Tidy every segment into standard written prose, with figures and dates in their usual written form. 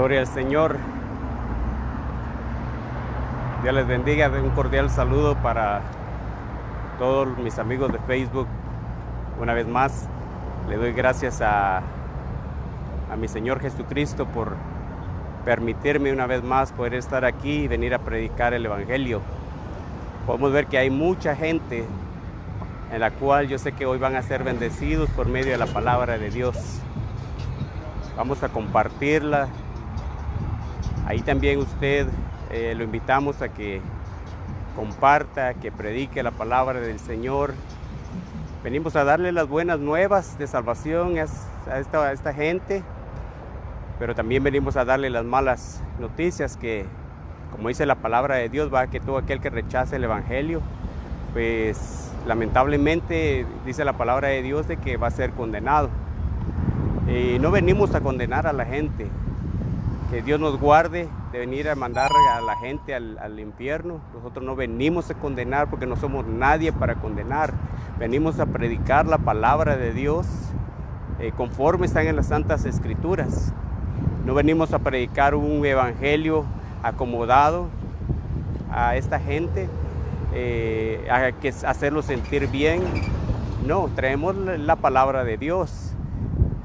Gloria al Señor. Dios les bendiga. Un cordial saludo para todos mis amigos de Facebook. Una vez más, le doy gracias a mi Señor Jesucristo por permitirme una vez más poder estar aquí y venir a predicar el Evangelio. Podemos ver que hay mucha gente en la cual yo sé que hoy van a ser bendecidos por medio de la palabra de Dios. Vamos a compartirla. Ahí también usted lo invitamos a que comparta, que predique la palabra del Señor. Venimos a darle las buenas nuevas de salvación a esta gente, pero también venimos a darle las malas noticias que, como dice la palabra de Dios, va que todo aquel que rechace el Evangelio, pues lamentablemente dice la palabra de Dios de que va a ser condenado. Y no venimos a condenar a la gente, que Dios nos guarde de venir a mandar a la gente al infierno. Nosotros no venimos a condenar porque no somos nadie para condenar. Venimos a predicar la palabra de Dios conforme están en las Santas Escrituras. No venimos a predicar un evangelio acomodado a esta gente, a hacerlo sentir bien. No, traemos la palabra de Dios.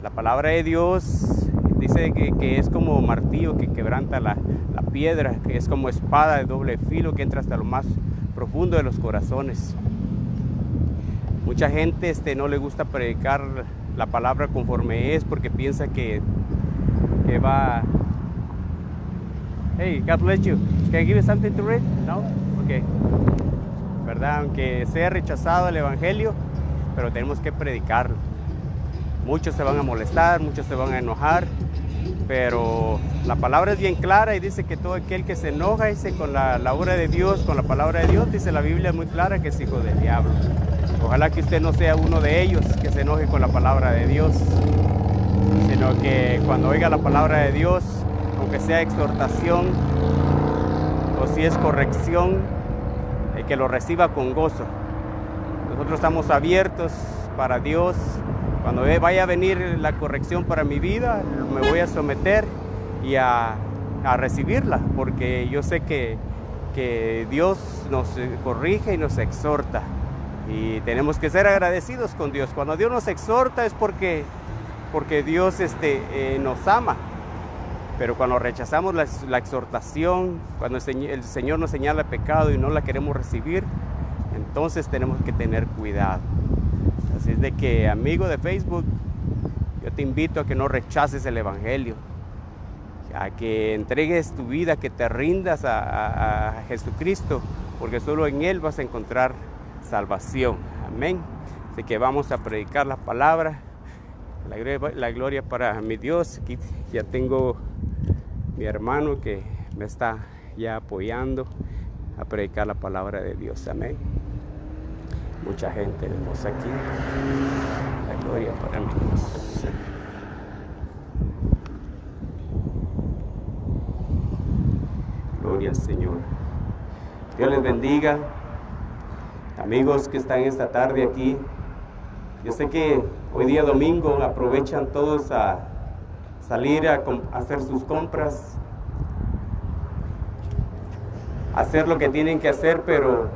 La palabra de Dios dice que es como martillo que quebranta la piedra, que es como espada de doble filo que entra hasta lo más profundo de los corazones. Mucha gente no le gusta predicar la palabra conforme es porque piensa que va... Hey, God bless you. Can I give you something to read? No? Okay. ¿Verdad? Aunque sea rechazado el evangelio, pero tenemos que predicarlo. Muchos se van a molestar, muchos se van a enojar, pero la palabra es bien clara y dice que todo aquel que se enoja, dice, con la obra de Dios, con la palabra de Dios, dice la Biblia muy clara que es hijo del diablo. Ojalá que usted no sea uno de ellos que se enoje con la palabra de Dios, sino que cuando oiga la palabra de Dios, aunque sea exhortación o si es corrección, que lo reciba con gozo. Nosotros estamos abiertos para Dios. Cuando vaya a venir la corrección para mi vida, me voy a someter y a recibirla, porque yo sé que Dios nos corrige y nos exhorta. Y tenemos que ser agradecidos con Dios. Cuando Dios nos exhorta es porque Dios nos ama. Pero cuando rechazamos la exhortación, cuando el Señor nos señala pecado y no la queremos recibir, entonces tenemos que tener cuidado. Así es de que, amigo de Facebook, yo te invito a que no rechaces el Evangelio, a que entregues tu vida, que te rindas a Jesucristo, porque solo en Él vas a encontrar salvación. Amén. Así que vamos a predicar la palabra. La gloria para mi Dios. Aquí ya tengo mi hermano que me está ya apoyando a predicar la palabra de Dios. Amén. Mucha gente hermosa aquí. La gloria para mi Dios. Gloria al Señor. Dios les bendiga. Amigos que están esta tarde aquí. Yo sé que hoy día domingo aprovechan todos a salir a hacer sus compras, hacer lo que tienen que hacer, pero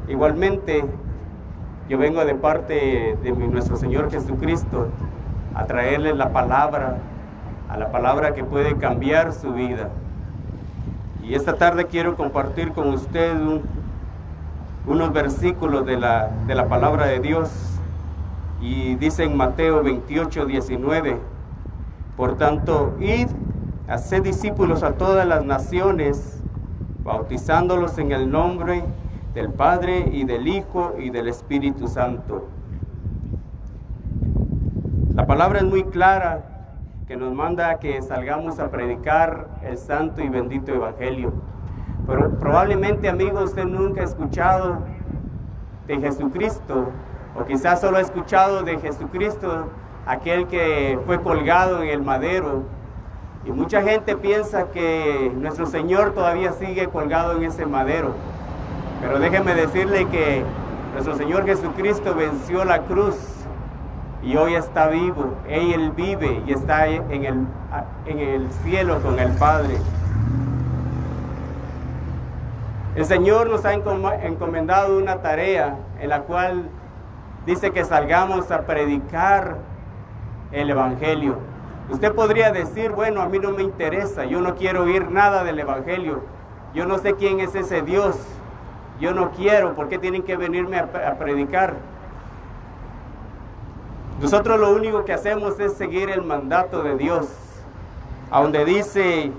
igualmente yo vengo de parte de nuestro Señor Jesucristo a traerles la palabra, a la palabra que puede cambiar su vida. Y esta tarde quiero compartir con usted unos versículos de la palabra de Dios. Y dice en Mateo 28, 19, por tanto, id, haced discípulos a todas las naciones, bautizándolos en el nombre del Padre y del Hijo y del Espíritu Santo. La palabra es muy clara, que nos manda a que salgamos a predicar el santo y bendito Evangelio. Pero probablemente, amigo, usted nunca ha escuchado de Jesucristo, o quizás solo ha escuchado de Jesucristo, aquel que fue colgado en el madero. Y mucha gente piensa que nuestro Señor todavía sigue colgado en ese madero. Pero déjeme decirle que nuestro Señor Jesucristo venció la cruz y hoy está vivo. Él vive y está en el cielo con el Padre. El Señor nos ha encomendado una tarea en la cual dice que salgamos a predicar el Evangelio. Usted podría decir, bueno, a mí no me interesa, yo no quiero oír nada del Evangelio, yo no sé quién es ese Dios, yo no quiero, ¿por qué tienen que venirme a predicar? Nosotros lo único que hacemos es seguir el mandato de Dios, a donde dice,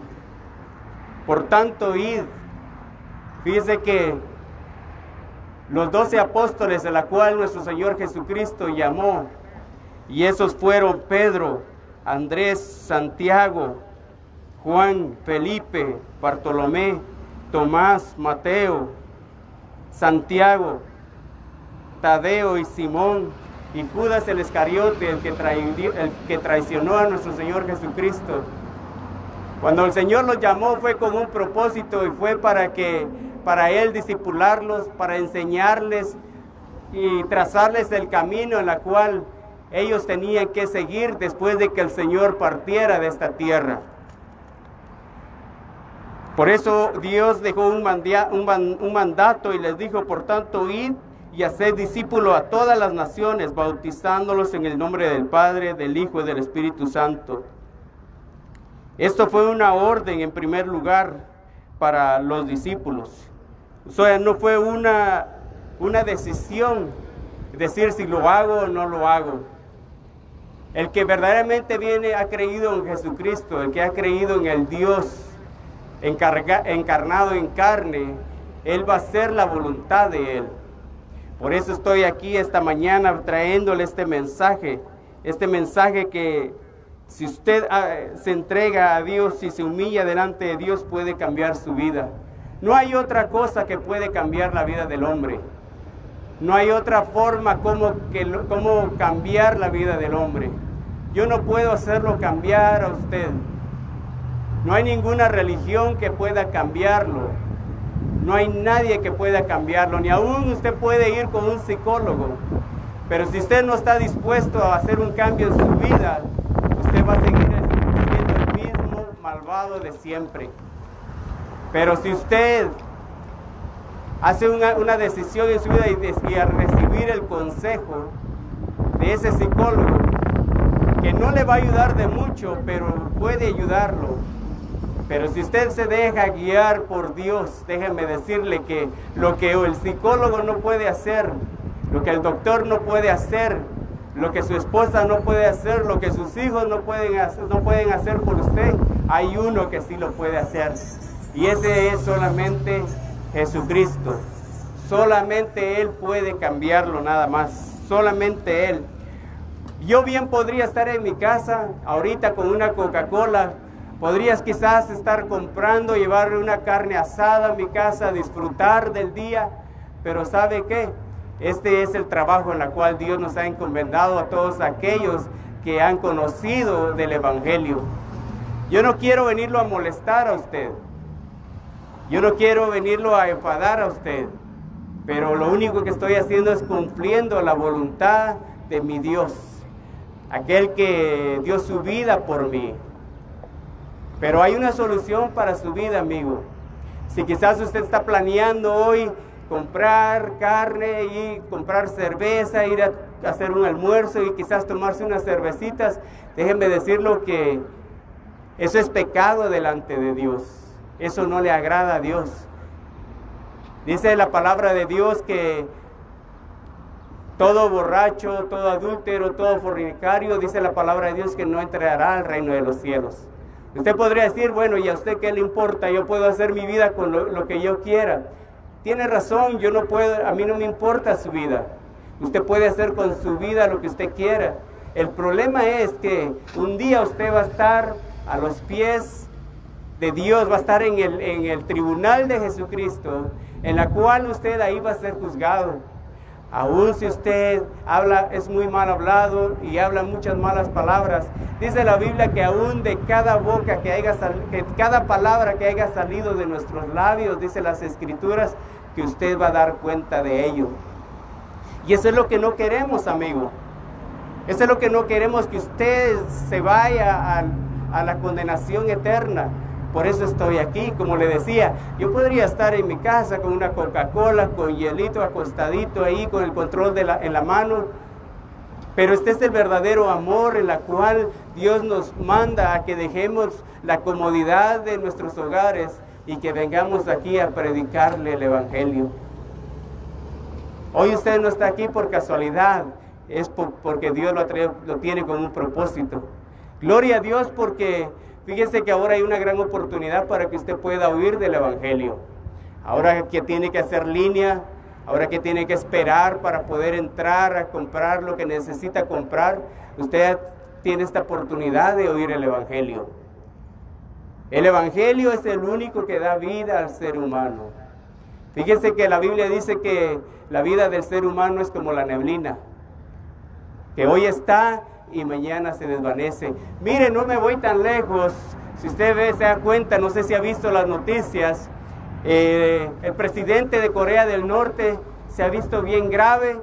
por tanto, id. Fíjese que los 12 apóstoles, a la cual nuestro Señor Jesucristo llamó, y esos fueron Pedro, Andrés, Santiago, Juan, Felipe, Bartolomé, Tomás, Mateo, Santiago, Tadeo y Simón, y Judas el Iscariote, el que traicionó a nuestro Señor Jesucristo. Cuando el Señor los llamó fue con un propósito, y fue para Él discipularlos, para enseñarles y trazarles el camino en la cual ellos tenían que seguir después de que el Señor partiera de esta tierra. Por eso Dios dejó un mandato y les dijo, por tanto, id y haced discípulos a todas las naciones, bautizándolos en el nombre del Padre, del Hijo y del Espíritu Santo. Esto fue una orden en primer lugar para los discípulos. O sea, no fue una decisión, decir si lo hago o no lo hago. El que verdaderamente ha creído en Jesucristo, el que ha creído en el Dios encarnado en carne, Él va a hacer la voluntad de Él. Por eso estoy aquí esta mañana trayéndole este mensaje que si usted se entrega a Dios y se humilla delante de Dios, puede cambiar su vida. No hay otra cosa que puede cambiar la vida del hombre. No hay otra forma como cambiar la vida del hombre. Yo no puedo hacerlo cambiar a usted. No hay ninguna religión que pueda cambiarlo. No hay nadie que pueda cambiarlo. Ni aún usted puede ir con un psicólogo. Pero si usted no está dispuesto a hacer un cambio en su vida, usted va a seguir siendo el mismo malvado de siempre. Pero si usted hace una decisión en su vida y al recibir el consejo de ese psicólogo, que no le va a ayudar de mucho, pero puede ayudarlo. Pero si usted se deja guiar por Dios, déjeme decirle que lo que el psicólogo no puede hacer, lo que el doctor no puede hacer, lo que su esposa no puede hacer, lo que sus hijos no pueden hacer por usted, hay uno que sí lo puede hacer. Y ese es solamente Jesucristo. Solamente Él puede cambiarlo, nada más. Solamente Él. Yo bien podría estar en mi casa ahorita con una Coca-Cola. Podrías quizás estar comprando, llevarle una carne asada a mi casa, disfrutar del día. Pero ¿sabe qué? Este es el trabajo en el cual Dios nos ha encomendado a todos aquellos que han conocido del Evangelio. Yo no quiero venirlo a molestar a usted. Yo no quiero venirlo a enfadar a usted. Pero lo único que estoy haciendo es cumpliendo la voluntad de mi Dios. Aquel que dio su vida por mí. Pero hay una solución para su vida, amigo. Si quizás usted está planeando hoy comprar carne y comprar cerveza, ir a hacer un almuerzo y quizás tomarse unas cervecitas, déjenme decirlo que eso es pecado delante de Dios. Eso no le agrada a Dios. Dice la palabra de Dios que todo borracho, todo adúltero, todo fornicario, dice la palabra de Dios que no entrará al reino de los cielos. Usted podría decir, bueno, ¿y a usted qué le importa? Yo puedo hacer mi vida con lo que yo quiera. Tiene razón, yo no puedo, a mí no me importa su vida. Usted puede hacer con su vida lo que usted quiera. El problema es que un día usted va a estar a los pies de Dios, va a estar en el tribunal de Jesucristo, en la cual usted ahí va a ser juzgado. Aún si usted es muy mal hablado y habla muchas malas palabras, dice la Biblia que aún de cada boca cada palabra que haya salido de nuestros labios, dice las Escrituras, que usted va a dar cuenta de ello. Y eso es lo que no queremos, amigo. Eso es lo que no queremos, que usted se vaya a la condenación eterna. Por eso estoy aquí, como le decía, yo podría estar en mi casa con una Coca-Cola, con hielito acostadito ahí, con el control en la mano, pero este es el verdadero amor en la cual Dios nos manda a que dejemos la comodidad de nuestros hogares y que vengamos aquí a predicarle el Evangelio. Hoy usted no está aquí por casualidad, es porque Dios lo tiene con un propósito. Gloria a Dios, porque fíjese que ahora hay una gran oportunidad para que usted pueda oír del Evangelio. Ahora que tiene que hacer línea, ahora que tiene que esperar para poder entrar a comprar lo que necesita comprar, usted tiene esta oportunidad de oír el Evangelio. El Evangelio es el único que da vida al ser humano. Fíjese que la Biblia dice que la vida del ser humano es como la neblina, que hoy está y mañana se desvanece. Mire, no me voy tan lejos. Si usted se da cuenta, no sé si ha visto las noticias, el presidente de Corea del Norte se ha visto bien grave.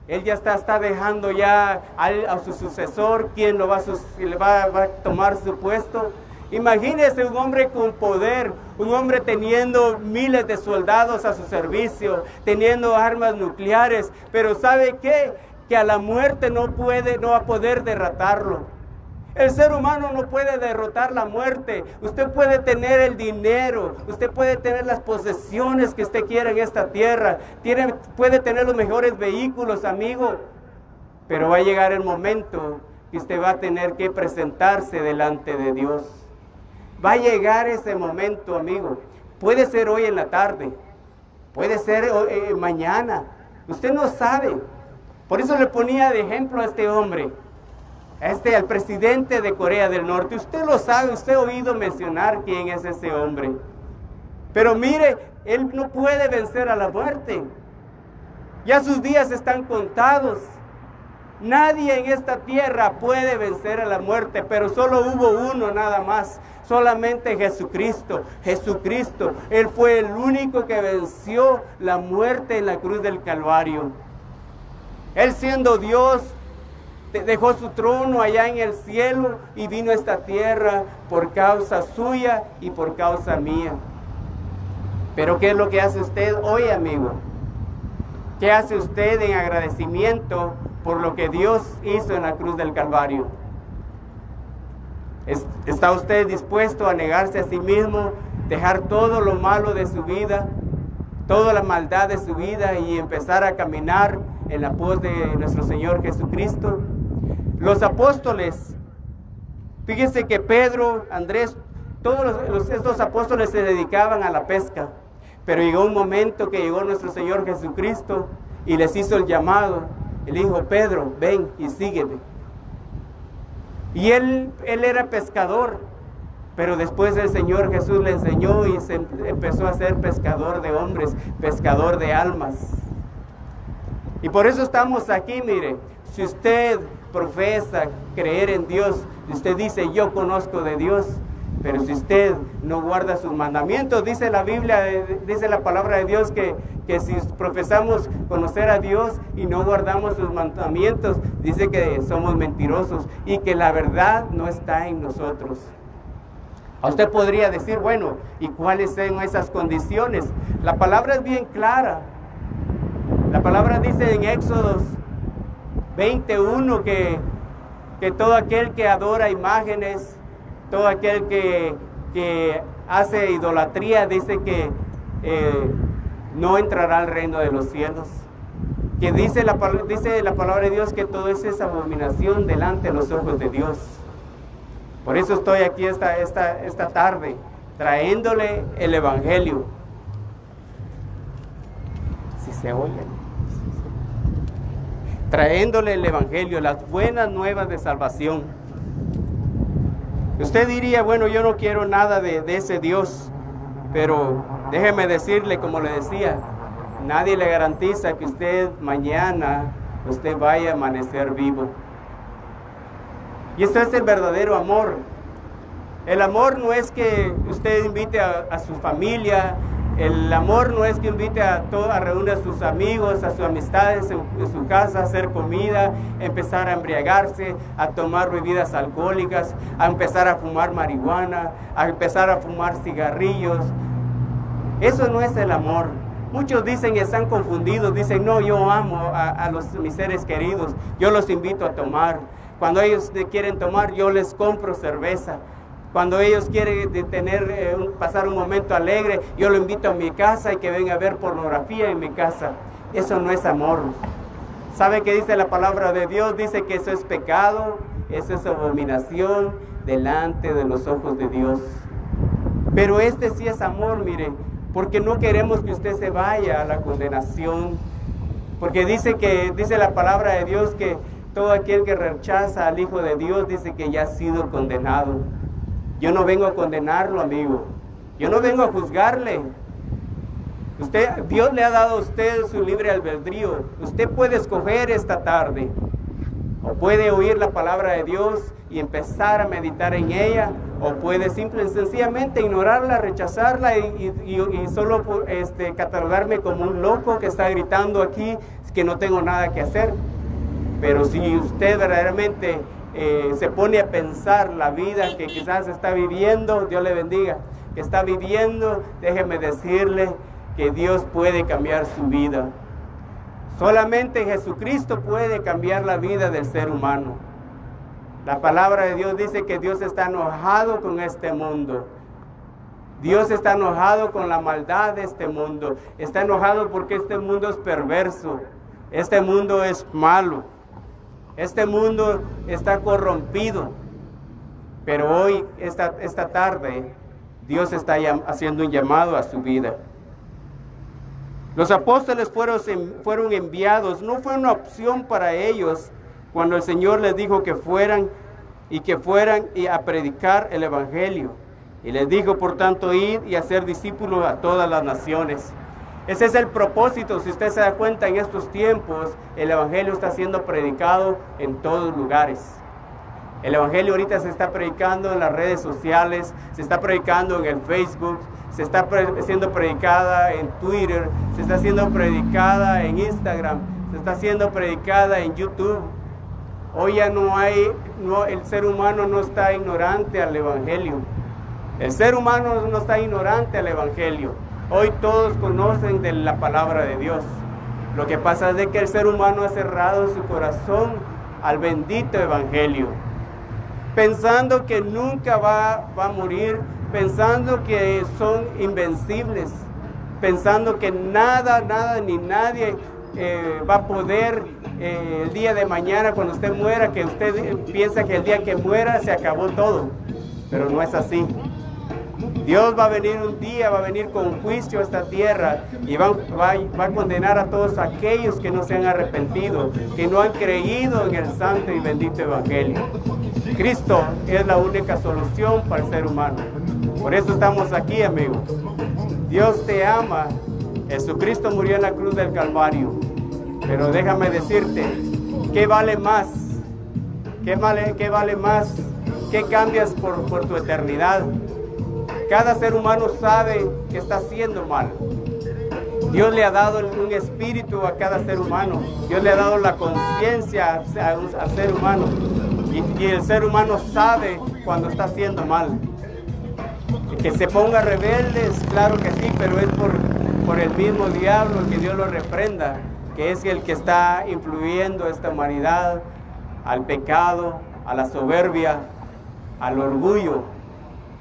Él ya está dejando ya a su sucesor, quien va a tomar su puesto. Imagínese un hombre con poder, un hombre teniendo miles de soldados a su servicio, teniendo armas nucleares, pero ¿sabe qué? Que a la muerte no va a poder derrotarlo. El ser humano no puede derrotar la muerte. Usted puede tener el dinero, usted puede tener las posesiones que usted quiera en esta tierra, puede tener los mejores vehículos, amigo, pero va a llegar el momento que usted va a tener que presentarse delante de Dios. Va a llegar ese momento, amigo. Puede ser hoy en la tarde, puede ser mañana, usted no sabe. Por eso le ponía de ejemplo a este hombre, al presidente de Corea del Norte. Usted lo sabe, usted ha oído mencionar quién es ese hombre. Pero mire, él no puede vencer a la muerte. Ya sus días están contados. Nadie en esta tierra puede vencer a la muerte, pero solo hubo uno nada más, solamente Jesucristo. Jesucristo, Él fue el único que venció la muerte en la cruz del Calvario. Él, siendo Dios, dejó su trono allá en el cielo y vino a esta tierra por causa suya y por causa mía. Pero ¿qué es lo que hace usted hoy, amigo? ¿Qué hace usted en agradecimiento por lo que Dios hizo en la cruz del Calvario? ¿Está usted dispuesto a negarse a sí mismo, dejar todo lo malo de su vida, toda la maldad de su vida y empezar a caminar en la pos de nuestro Señor Jesucristo? Los apóstoles, fíjense que Pedro, Andrés, todos estos apóstoles se dedicaban a la pesca, pero llegó un momento que llegó nuestro Señor Jesucristo y les hizo el llamado. Él dijo: Pedro, ven y sígueme. Y él era pescador, pero después el Señor Jesús le enseñó y se empezó a ser pescador de hombres, pescador de almas. Y por eso estamos aquí, mire. Si usted profesa creer en Dios, si usted dice yo conozco de Dios, pero si usted no guarda sus mandamientos, dice la Biblia, dice la palabra de Dios que si profesamos conocer a Dios y no guardamos sus mandamientos, dice que somos mentirosos y que la verdad no está en nosotros. A usted podría decir, bueno, ¿y cuáles son esas condiciones? La palabra es bien clara. La palabra dice en Éxodo 21 que todo aquel que adora imágenes, todo aquel que hace idolatría, dice que no entrará al reino de los cielos. Que dice la palabra de Dios que todo eso es abominación delante de los ojos de Dios. Por eso estoy aquí esta tarde, trayéndole el Evangelio. Si se oye. Trayéndole el Evangelio, las buenas nuevas de salvación. Usted diría, bueno, yo no quiero nada de ese Dios, pero déjeme decirle, como le decía, nadie le garantiza que usted mañana vaya a amanecer vivo. Y esto es el verdadero amor. El amor no es que usted invite a su familia El amor no es que invite a reunir a sus amigos, a sus amistades en su casa, a hacer comida, empezar a embriagarse, a tomar bebidas alcohólicas, a empezar a fumar marihuana, a empezar a fumar cigarrillos. Eso no es el amor. Muchos dicen y están confundidos, dicen, no, yo amo a mis seres queridos, yo los invito a tomar. Cuando ellos quieren tomar, yo les compro cerveza. Cuando ellos quieren pasar un momento alegre, yo lo invito a mi casa y que venga a ver pornografía en mi casa. Eso no es amor. ¿Sabe qué dice la palabra de Dios? Dice que eso es pecado, eso es abominación delante de los ojos de Dios. Pero este sí es amor, mire, porque no queremos que usted se vaya a la condenación. Porque dice la palabra de Dios que todo aquel que rechaza al Hijo de Dios dice que ya ha sido condenado. Yo no vengo a condenarlo, amigo. Yo no vengo a juzgarle. Dios le ha dado a usted su libre albedrío. Usted puede escoger esta tarde. O puede oír la palabra de Dios y empezar a meditar en ella. O puede simple y sencillamente ignorarla, rechazarla y solo catalogarme como un loco que está gritando aquí que no tengo nada que hacer. Pero si usted verdaderamente se pone a pensar la vida que quizás está viviendo, Dios le bendiga, que está viviendo, déjeme decirle que Dios puede cambiar su vida. Solamente Jesucristo puede cambiar la vida del ser humano. La palabra de Dios dice que Dios está enojado con este mundo. Dios está enojado con la maldad de este mundo. Está enojado porque este mundo es perverso. Este mundo es malo. Este mundo está corrompido, pero hoy, esta tarde, Dios está haciendo un llamado a su vida. Los apóstoles fueron enviados, no fue una opción para ellos cuando el Señor les dijo que fueran a predicar el Evangelio. Y les dijo, por tanto, ir y hacer discípulos a todas las naciones. Ese es el propósito. Si usted se da cuenta, en estos tiempos el Evangelio está siendo predicado en todos lugares. El Evangelio ahorita se está predicando en las redes sociales, se está predicando en el Facebook, se está siendo predicada en Twitter, se está siendo predicada en Instagram, se está siendo predicada en YouTube. Hoy ya el ser humano no está ignorante al Evangelio. El ser humano no está ignorante al Evangelio. Hoy todos conocen de la palabra de Dios. Lo que pasa es de que el ser humano ha cerrado su corazón al bendito Evangelio, pensando que nunca va a morir, pensando que son invencibles, pensando que nada ni nadie va a poder el día de mañana cuando usted muera, que usted piensa que el día que muera se acabó todo, pero no es así. Dios va a venir un día, va a venir con juicio a esta tierra y va a condenar a todos aquellos que no se han arrepentido, que no han creído en el santo y bendito Evangelio. Cristo es la única solución para el ser humano. Por eso estamos aquí, amigo. Dios te ama. Jesucristo murió en la cruz del Calvario. Pero déjame decirte, ¿qué vale más? ¿Qué vale más? ¿Qué cambias por tu eternidad? Cada ser humano sabe que está haciendo mal. Dios le ha dado un espíritu a cada ser humano. Dios le ha dado la conciencia al ser humano. Y el ser humano sabe cuando está haciendo mal. Que se ponga rebeldes, claro que sí, pero es por el mismo diablo, que Dios lo reprenda, que es el que está influyendo a esta humanidad al pecado, a la soberbia, al orgullo.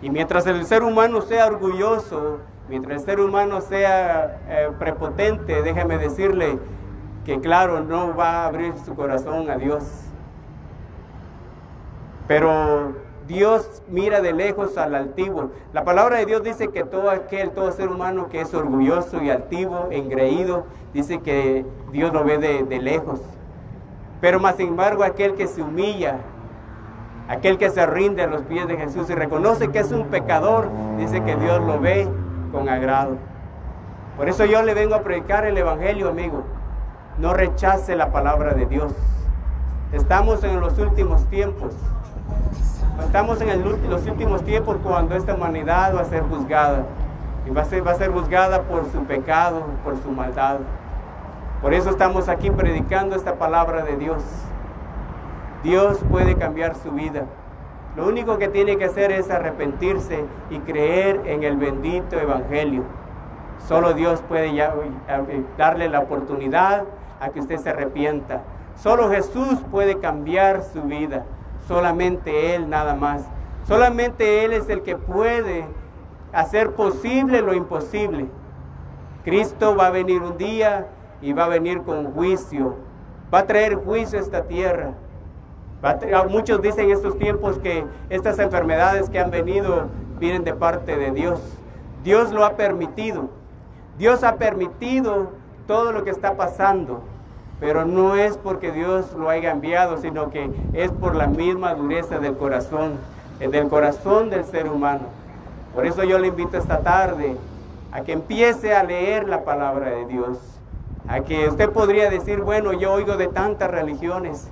Y mientras el ser humano sea orgulloso, mientras el ser humano sea prepotente, déjeme decirle que claro, no va a abrir su corazón a Dios. Pero Dios mira de lejos al altivo. La palabra de Dios dice que todo ser humano que es orgulloso y altivo, engreído, dice que Dios lo ve de lejos. Pero más sin embargo, aquel que se humilla, aquel que se rinde a los pies de Jesús y reconoce que es un pecador, dice que Dios lo ve con agrado. Por eso yo le vengo a predicar el Evangelio, amigo. No rechace la palabra de Dios. Estamos en los últimos tiempos. Estamos en los últimos tiempos cuando esta humanidad va a ser juzgada. y va a ser juzgada por su pecado, por su maldad. Por eso estamos aquí predicando esta palabra de Dios. Dios puede cambiar su vida. Lo único que tiene que hacer es arrepentirse y creer en el bendito evangelio. Solo Dios puede darle la oportunidad a que usted se arrepienta. Solo Jesús puede cambiar su vida. Solamente Él nada más. Solamente Él es el que puede hacer posible lo imposible. Cristo va a venir un día y va a venir con juicio. Va a traer juicio a esta tierra. Muchos dicen en estos tiempos que estas enfermedades que han venido vienen de parte de Dios. Dios lo ha permitido. Dios ha permitido todo lo que está pasando. Pero no es porque Dios lo haya enviado, sino que es por la misma dureza del corazón del ser humano. Por eso yo le invito esta tarde a que empiece a leer la palabra de Dios. A que usted podría decir, bueno, yo oigo de tantas religiones,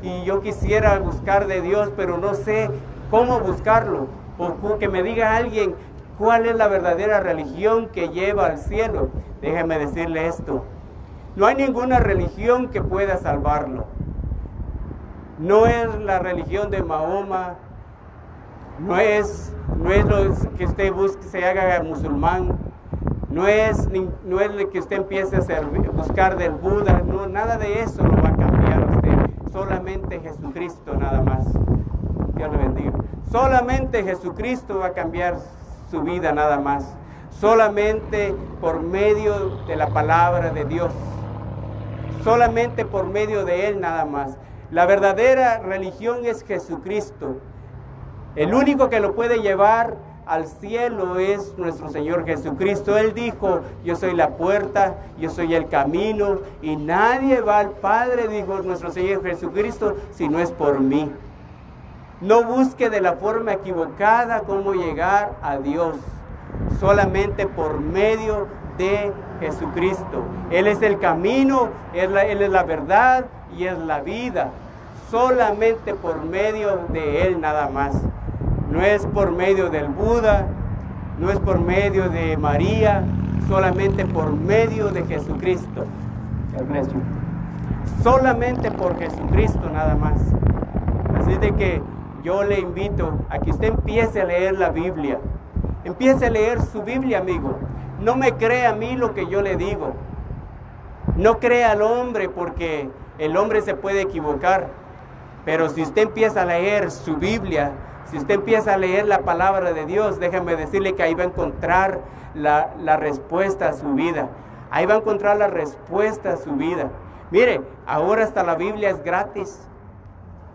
y yo quisiera buscar de Dios, pero no sé cómo buscarlo. O que me diga alguien cuál es la verdadera religión que lleva al cielo. Déjeme decirle esto: no hay ninguna religión que pueda salvarlo. No es la religión de Mahoma, no es lo que usted busque, se haga musulmán, no es que usted empiece a buscar del Buda, no, nada de eso lo va a cambiar a usted. Solamente Jesucristo nada más. Dios le bendiga. Solamente Jesucristo va a cambiar su vida nada más. Solamente por medio de la palabra de Dios. Solamente por medio de Él nada más. La verdadera religión es Jesucristo. El único que lo puede llevar al cielo es nuestro Señor Jesucristo. Él dijo, yo soy la puerta, yo soy el camino, y nadie va al Padre, dijo nuestro Señor Jesucristo, si no es por mí. No busque de la forma equivocada cómo llegar a Dios. Solamente por medio de Jesucristo. Él es el camino, Él es la verdad y es la vida. Solamente por medio de Él nada más. No es por medio del Buda, no es por medio de María, solamente por medio de Jesucristo. Solamente por Jesucristo nada más. Así de que yo le invito a que usted empiece a leer la Biblia. Empiece a leer su Biblia, amigo. No me crea a mí lo que yo le digo. No crea al hombre, porque el hombre se puede equivocar. Pero si usted empieza a leer su Biblia, si usted empieza a leer la palabra de Dios, déjame decirle que ahí va a encontrar la respuesta a su vida. Ahí va a encontrar la respuesta a su vida. Mire, ahora hasta la Biblia es gratis.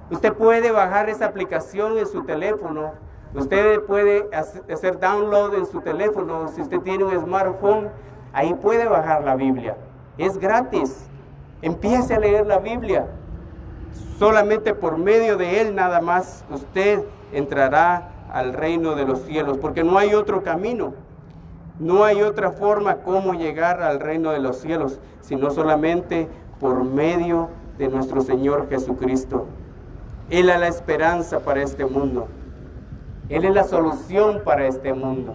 Usted puede bajar esa aplicación en su teléfono. Usted puede hacer download en su teléfono. Si usted tiene un smartphone, ahí puede bajar la Biblia. Es gratis. Empiece a leer la Biblia. Solamente por medio de Él nada más usted entrará al reino de los cielos, porque no hay otro camino, no hay otra forma como llegar al reino de los cielos, sino solamente por medio de nuestro Señor Jesucristo. Él es la esperanza para este mundo. Él es la solución para este mundo.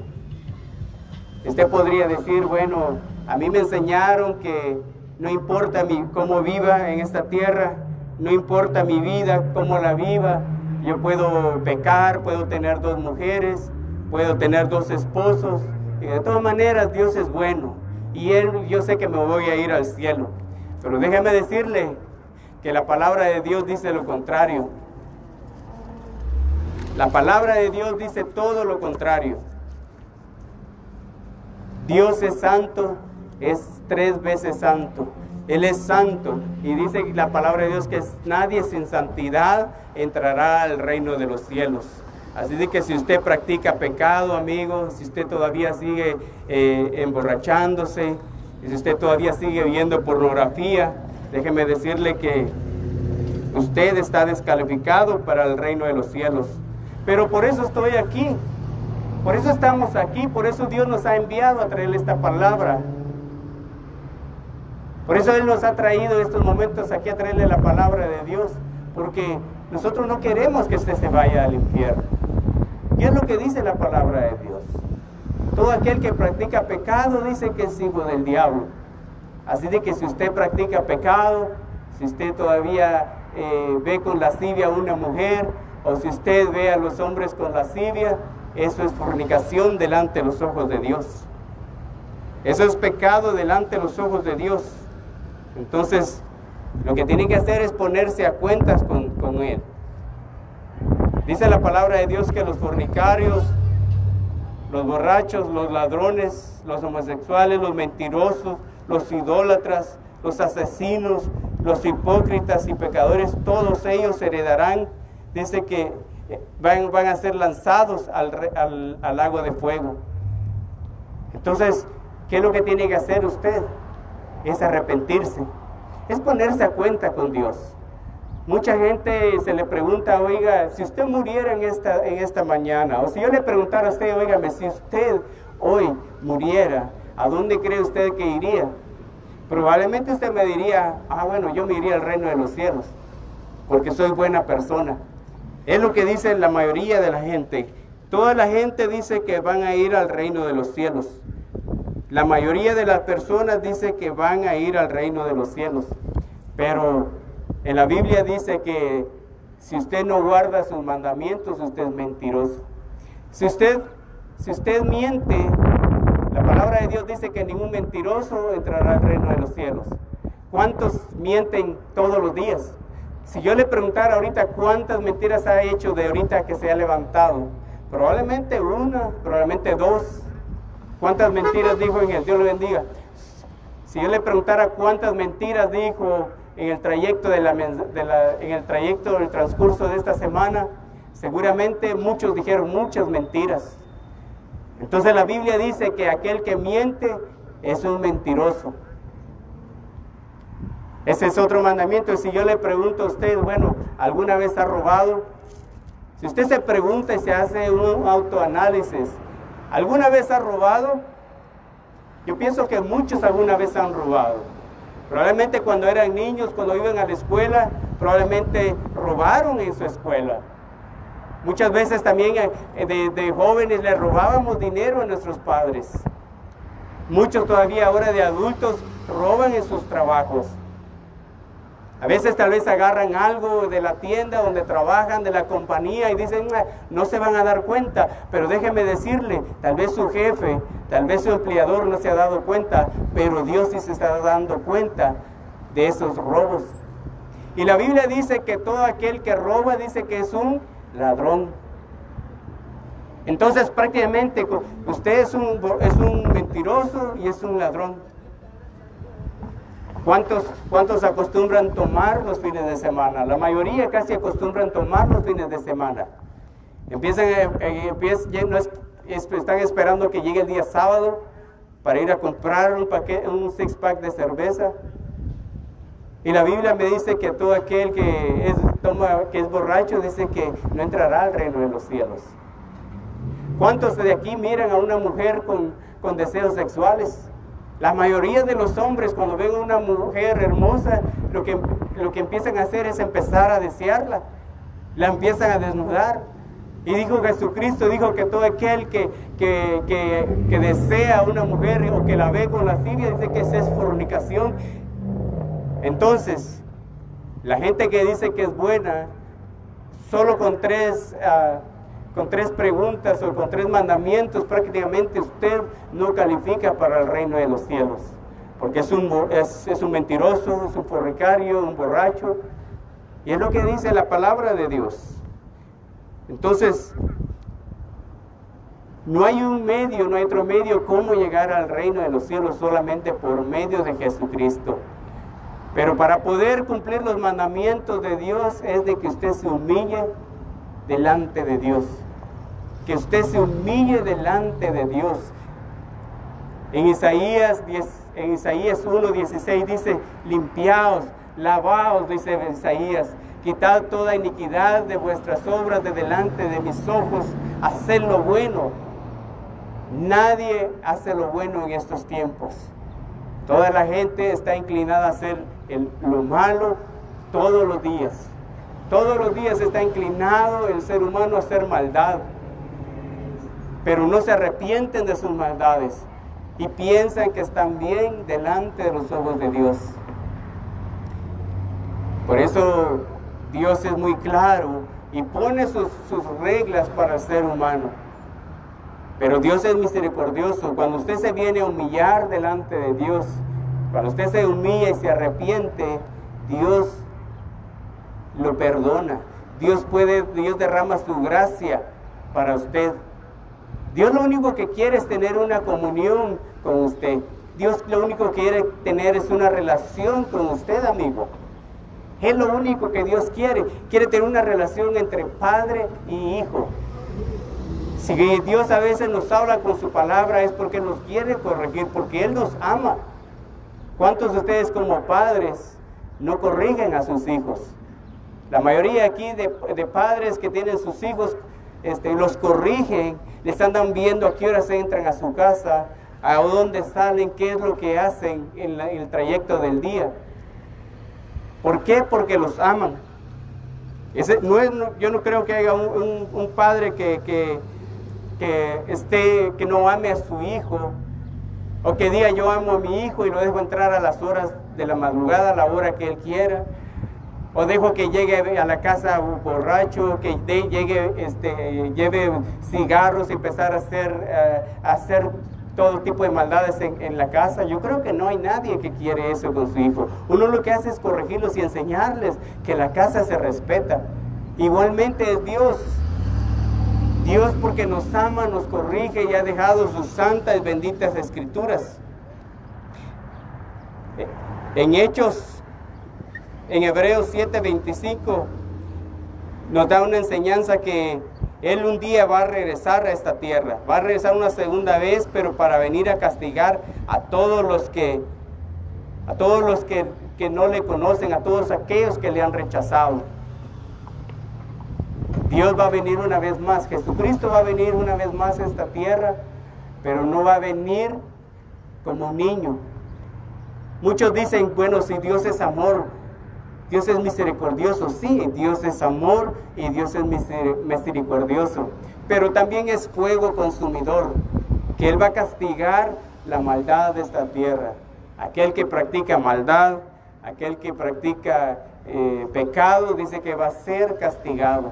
Usted podría decir, bueno, a mí me enseñaron que no importa cómo viva en esta tierra, no importa mi vida, cómo la viva, yo puedo pecar, puedo tener 2 mujeres, puedo tener 2 esposos, y de todas maneras Dios es bueno, y yo sé que me voy a ir al cielo. Pero déjeme decirle que la palabra de Dios dice lo contrario. La palabra de Dios dice todo lo contrario. Dios es santo, es 3 veces santo. Él es santo, y dice la palabra de Dios que nadie sin santidad entrará al reino de los cielos. Así de que si usted practica pecado, amigo, si usted todavía sigue emborrachándose, y si usted todavía sigue viendo pornografía, déjeme decirle que usted está descalificado para el reino de los cielos. Pero por eso estoy aquí, por eso estamos aquí, por eso Dios nos ha enviado a traerle esta palabra. Por eso Él nos ha traído en estos momentos aquí a traerle la palabra de Dios, porque nosotros no queremos que usted se vaya al infierno. ¿Qué es lo que dice la palabra de Dios? Todo aquel que practica pecado dice que es hijo del diablo. Así de que si usted practica pecado, si usted todavía ve con lascivia a una mujer, o si usted ve a los hombres con lascivia, eso es fornicación delante de los ojos de Dios. Eso es pecado delante de los ojos de Dios. Entonces, lo que tiene que hacer es ponerse a cuentas con Él. Dice la palabra de Dios que los fornicarios, los borrachos, los ladrones, los homosexuales, los mentirosos, los idólatras, los asesinos, los hipócritas y pecadores, todos ellos heredarán, dice que van a ser lanzados al lago de fuego. Entonces, ¿qué es lo que tiene que hacer usted? Es arrepentirse, es ponerse a cuenta con Dios. Mucha gente se le pregunta, oiga, si usted muriera en esta mañana, o si yo le preguntara a usted, oígame, si usted hoy muriera, ¿a dónde cree usted que iría? Probablemente usted me diría, bueno, yo me iría al reino de los cielos, porque soy buena persona. Es lo que dice la mayoría de la gente. Toda la gente dice que van a ir al reino de los cielos. La mayoría de las personas dice que van a ir al reino de los cielos. Pero en la Biblia dice que si usted no guarda sus mandamientos, usted es mentiroso. Si usted miente, la palabra de Dios dice que ningún mentiroso entrará al reino de los cielos. ¿Cuántos mienten todos los días? Si yo le preguntara ahorita cuántas mentiras ha hecho de ahorita que se ha levantado, probablemente una, probablemente dos. ¿Cuántas mentiras dijo en el Dios le bendiga? Si yo le preguntara cuántas mentiras dijo en el trayecto del transcurso de esta semana, seguramente muchos dijeron muchas mentiras. Entonces la Biblia dice que aquel que miente es un mentiroso. Ese es otro mandamiento. Y si yo le pregunto a usted, bueno, ¿alguna vez ha robado? Si usted se pregunta y se hace un autoanálisis, ¿alguna vez ha robado? Yo pienso que muchos alguna vez han robado. Probablemente cuando eran niños, cuando iban a la escuela, probablemente robaron en su escuela. Muchas veces también de jóvenes le robábamos dinero a nuestros padres. Muchos todavía ahora de adultos roban en sus trabajos. A veces tal vez agarran algo de la tienda donde trabajan, de la compañía, y dicen, no se van a dar cuenta, pero déjeme decirle, tal vez su jefe, tal vez su empleador no se ha dado cuenta, pero Dios sí se está dando cuenta de esos robos. Y la Biblia dice que todo aquel que roba, dice que es un ladrón. Entonces prácticamente usted es un mentiroso y es un ladrón. ¿Cuántos acostumbran tomar los fines de semana? La mayoría casi acostumbran tomar los fines de semana. Están esperando que llegue el día sábado para ir a comprar un six pack de cerveza. Y la Biblia me dice que todo aquel que es borracho, dice que no entrará al reino de los cielos. ¿Cuántos de aquí miran a una mujer con deseos sexuales? La mayoría de los hombres, cuando ven a una mujer hermosa, lo que empiezan a hacer es empezar a desearla. La empiezan a desnudar. Y dijo Jesucristo, dijo que todo aquel que desea a una mujer o que la ve con lascivia, dice que esa es fornicación. Entonces, la gente que dice que es buena, solo con tres preguntas o con 3 mandamientos, prácticamente usted no califica para el reino de los cielos. Porque es un mentiroso, es un fornicario, un borracho. Y es lo que dice la palabra de Dios. Entonces, no hay otro medio cómo llegar al reino de los cielos, solamente por medio de Jesucristo. Pero para poder cumplir los mandamientos de Dios es de que usted se humille delante de Dios. Que usted se humille delante de Dios. En Isaías 1:16 dice, limpiaos, lavaos, dice Isaías, quitad toda iniquidad de vuestras obras de delante de mis ojos, haced lo bueno. Nadie hace lo bueno en estos tiempos. Toda la gente está inclinada a hacer lo malo todos los días. Todos los días está inclinado el ser humano a hacer maldad. pero no se arrepienten de sus maldades y piensan que están bien delante de los ojos de Dios. Por eso Dios es muy claro y pone sus reglas para el ser humano. Pero Dios es misericordioso. Cuando usted se viene a humillar delante de Dios, cuando usted se humilla y se arrepiente, Dios lo perdona. Dios derrama su gracia para usted. Dios lo único que quiere es tener una comunión con usted. Dios lo único que quiere tener es una relación con usted, amigo. Es lo único que Dios quiere. Quiere tener una relación entre padre y hijo. Si Dios a veces nos habla con su palabra es porque nos quiere corregir, porque Él nos ama. ¿Cuántos de ustedes como padres no corrigen a sus hijos? La mayoría aquí de padres que tienen sus hijos, los corrigen, les andan viendo a qué horas entran a su casa, a dónde salen, qué es lo que hacen en el trayecto del día. ¿Por qué? Porque los aman. Yo no creo que haya un padre que no ame a su hijo, o que diga yo amo a mi hijo y lo dejo entrar a las horas de la madrugada, a la hora que él quiera, o dejo que llegue a la casa borracho, que lleve cigarros y empezar a hacer todo tipo de maldades en la casa. Yo creo que no hay nadie que quiere eso con su hijo. Uno lo que hace es corregirlos y enseñarles que la casa se respeta. Igualmente es Dios. Dios, porque nos ama, nos corrige y ha dejado sus santas y benditas escrituras. En Hechos, en Hebreos 7:25, nos da una enseñanza que Él un día va a regresar a esta tierra. Va a regresar una segunda vez, pero para venir a castigar a todos los que no le conocen, a todos aquellos que le han rechazado. Dios va a venir una vez más, Jesucristo va a venir una vez más a esta tierra, pero no va a venir como un niño. Muchos dicen, bueno, si Dios es amor, Dios es misericordioso. Sí, Dios es amor y Dios es misericordioso, pero también es fuego consumidor, que Él va a castigar la maldad de esta tierra. Aquel que practica maldad, aquel que practica pecado, dice que va a ser castigado.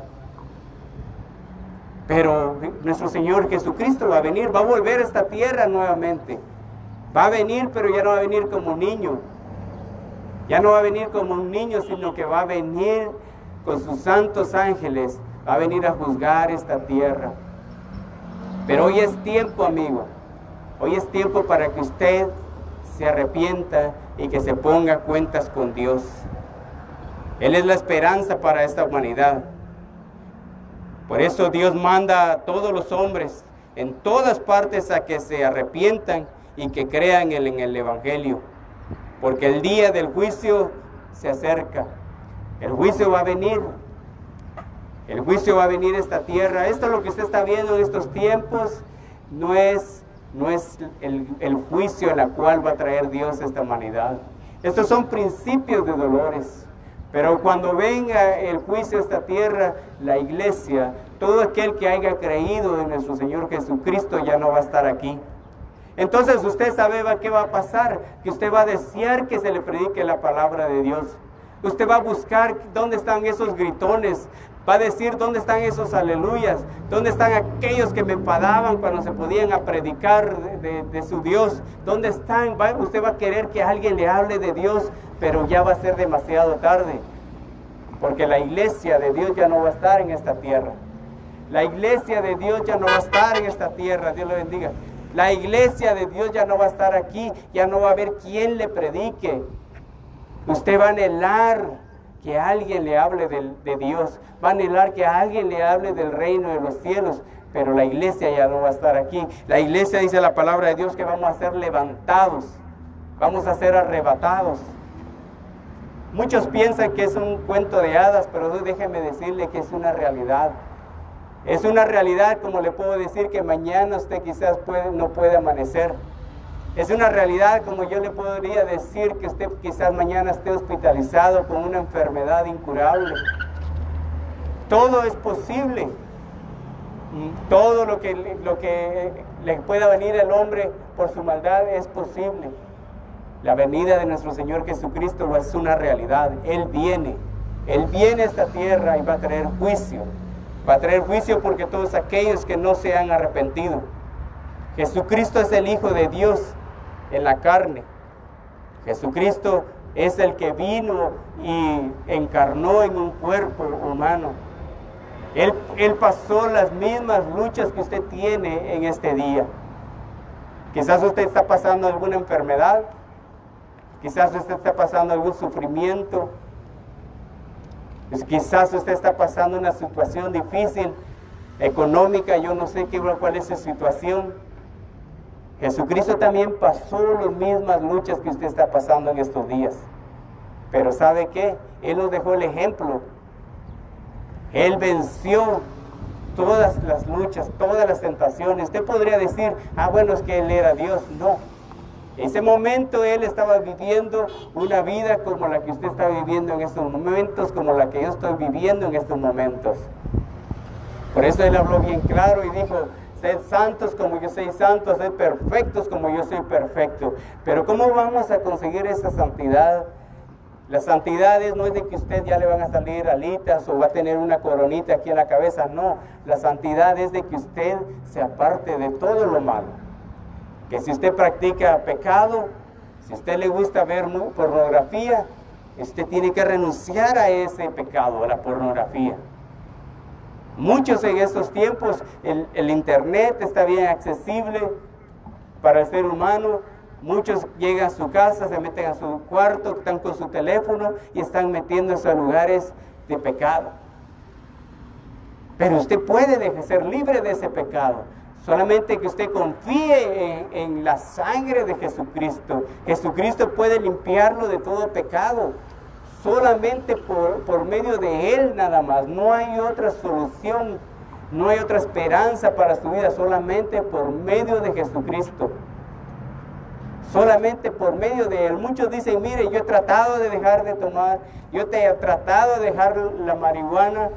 Pero nuestro Señor Jesucristo va a venir, va a volver a esta tierra nuevamente. Va a venir, pero ya no va a venir como un niño. Ya no va a venir como un niño, sino que va a venir con sus santos ángeles. Va a venir a juzgar esta tierra. Pero hoy es tiempo, amigo. Hoy es tiempo para que usted se arrepienta y que se ponga cuentas con Dios. Él es la esperanza para esta humanidad. Por eso Dios manda a todos los hombres en todas partes a que se arrepientan y que crean en el Evangelio. Porque el día del juicio se acerca. El juicio va a venir. El juicio va a venir a esta tierra. Esto es lo que usted está viendo en estos tiempos. No es el juicio en la cual va a traer Dios a esta humanidad. Estos son principios de dolores. Pero cuando venga el juicio a esta tierra, la iglesia, todo aquel que haya creído en nuestro Señor Jesucristo ya no va a estar aquí. Entonces usted sabe qué va a pasar, que usted va a desear que se le predique la palabra de Dios. Usted va a buscar dónde están esos gritones, va a decir dónde están esos aleluyas, dónde están aquellos que me enfadaban cuando se podían a predicar de su Dios, dónde están. Usted va a querer que alguien le hable de Dios, pero ya va a ser demasiado tarde, porque la iglesia de Dios ya no va a estar en esta tierra. La iglesia de Dios ya no va a estar en esta tierra. Dios le bendiga. La iglesia de Dios ya no va a estar aquí, ya no va a haber quien le predique. Usted va a anhelar que alguien le hable de Dios, va a anhelar que alguien le hable del reino de los cielos, pero la iglesia ya no va a estar aquí. La iglesia, dice la palabra de Dios, que vamos a ser levantados, vamos a ser arrebatados. Muchos piensan que es un cuento de hadas, pero déjenme decirle que es una realidad. Es una realidad, como le puedo decir que mañana usted quizás no puede amanecer. Es una realidad, como yo le podría decir que usted quizás mañana esté hospitalizado con una enfermedad incurable. Todo es posible. Todo lo que le pueda venir al hombre por su maldad es posible. La venida de nuestro Señor Jesucristo es una realidad. Él viene a esta tierra y va a traer juicio. Va a traer juicio porque todos aquellos que no se han arrepentido. Jesucristo es el Hijo de Dios en la carne. Jesucristo es el que vino y encarnó en un cuerpo humano. Él pasó las mismas luchas que usted tiene en este día. Quizás usted está pasando alguna enfermedad, quizás usted está pasando algún sufrimiento, quizás usted está pasando una situación difícil, económica, yo no sé cuál es su situación. Jesucristo también pasó las mismas luchas que usted está pasando en estos días. Pero ¿sabe qué? Él nos dejó el ejemplo. Él venció todas las luchas, todas las tentaciones. Usted podría decir, bueno, es que Él era Dios. No. En ese momento Él estaba viviendo una vida como la que usted está viviendo en estos momentos, como la que yo estoy viviendo en estos momentos. Por eso Él habló bien claro y dijo, sed santos como yo soy santo, sed perfectos como yo soy perfecto. Pero ¿cómo vamos a conseguir esa santidad? La santidad no es de que usted ya le van a salir alitas o va a tener una coronita aquí en la cabeza, no. La santidad es de que usted se aparte de todo lo malo. Que si usted practica pecado, si a usted le gusta ver pornografía, usted tiene que renunciar a ese pecado, a la pornografía. Muchos en estos tiempos, el internet está bien accesible para el ser humano. Muchos llegan a su casa, se meten a su cuarto, están con su teléfono y están metiéndose a lugares de pecado. Pero usted puede ser libre de ese pecado. Solamente que usted confíe en la sangre de Jesucristo. Jesucristo puede limpiarlo de todo pecado. Solamente por medio de Él nada más. No hay otra solución, no hay otra esperanza para su vida. Solamente por medio de Jesucristo. Solamente por medio de Él. Muchos dicen, mire, yo he tratado de dejar de tomar, yo he tratado de dejar la marihuana,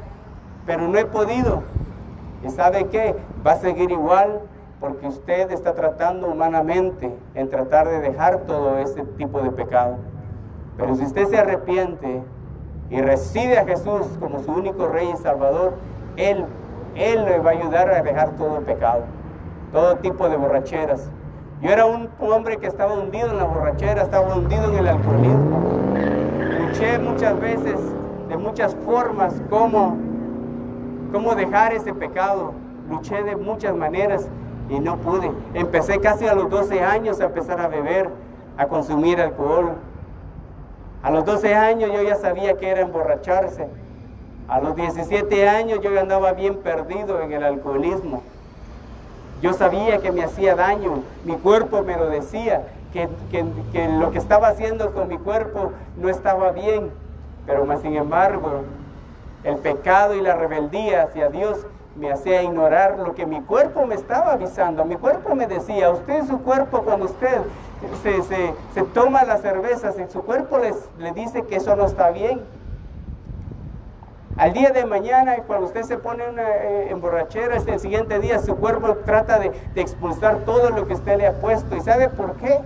pero no he podido. ¿Y sabe qué? Va a seguir igual porque usted está tratando humanamente en tratar de dejar todo ese tipo de pecado. Pero si usted se arrepiente y recibe a Jesús como su único Rey y Salvador, Él le va a ayudar a dejar todo el pecado, todo tipo de borracheras. Yo era un hombre que estaba hundido en la borrachera, estaba hundido en el alcoholismo. Luché muchas veces, de muchas formas, cómo dejar ese pecado. Luché de muchas maneras y no pude. Empecé casi a los 12 años a empezar a beber, a consumir alcohol. A los 12 años yo ya sabía que era emborracharse. A los 17 años yo ya andaba bien perdido en el alcoholismo. Yo sabía que me hacía daño, mi cuerpo me lo decía, que lo que estaba haciendo con mi cuerpo no estaba bien, pero más sin embargo, el pecado y la rebeldía hacia Dios me hacía ignorar lo que mi cuerpo me estaba avisando. Mi cuerpo me decía, usted su cuerpo, cuando usted se toma la cerveza, si su cuerpo le dice que eso no está bien, al día de mañana, cuando usted se pone en borrachera, el siguiente día su cuerpo trata de expulsar todo lo que usted le ha puesto. ¿Y sabe por qué?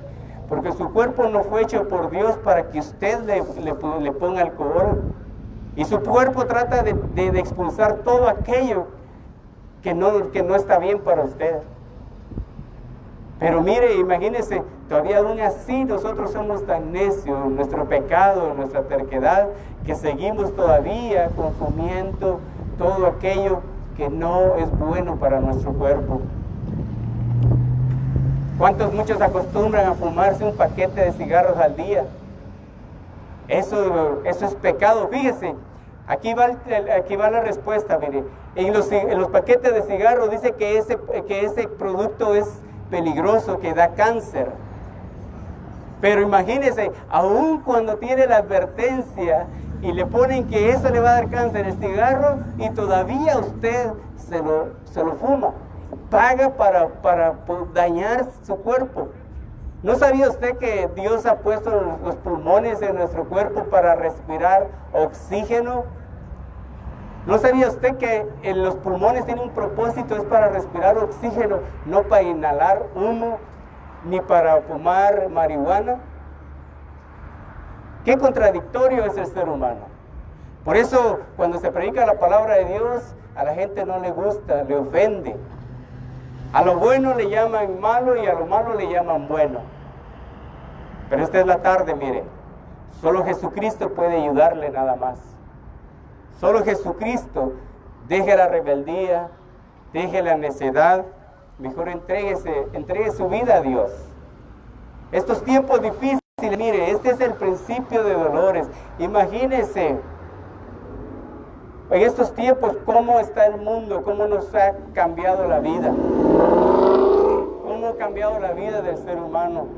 Porque su cuerpo no fue hecho por Dios para que usted le ponga alcohol. Y su cuerpo trata de expulsar todo aquello que no está bien para usted. Pero mire, imagínese, todavía aún así nosotros somos tan necios, nuestro pecado, nuestra terquedad, que seguimos todavía consumiendo todo aquello que no es bueno para nuestro cuerpo. Muchos acostumbran a fumarse un paquete de cigarros al día? Eso es pecado. Fíjese, aquí va la respuesta. Mire, en los paquetes de cigarros dice que ese producto es peligroso, que da cáncer. Pero imagínese, aún cuando tiene la advertencia y le ponen que eso le va a dar cáncer el cigarro, y todavía usted se lo fuma, paga para dañar su cuerpo. ¿No sabía usted que Dios ha puesto los pulmones en nuestro cuerpo para respirar oxígeno? ¿No sabía usted que en los pulmones tienen un propósito? Es para respirar oxígeno, no para inhalar humo, ni para fumar marihuana. Qué contradictorio es el ser humano. Por eso, cuando se predica la palabra de Dios, a la gente no le gusta, le ofende. A lo bueno le llaman malo y a lo malo le llaman bueno. Pero esta es la tarde, mire. Solo Jesucristo puede ayudarle nada más. Solo Jesucristo. Deje la rebeldía, deje la necedad. Mejor entregue su vida a Dios. Estos tiempos difíciles, mire, este es el principio de dolores. Imagínese en estos tiempos cómo está el mundo, cómo nos ha cambiado la vida. Cómo ha cambiado la vida del ser humano.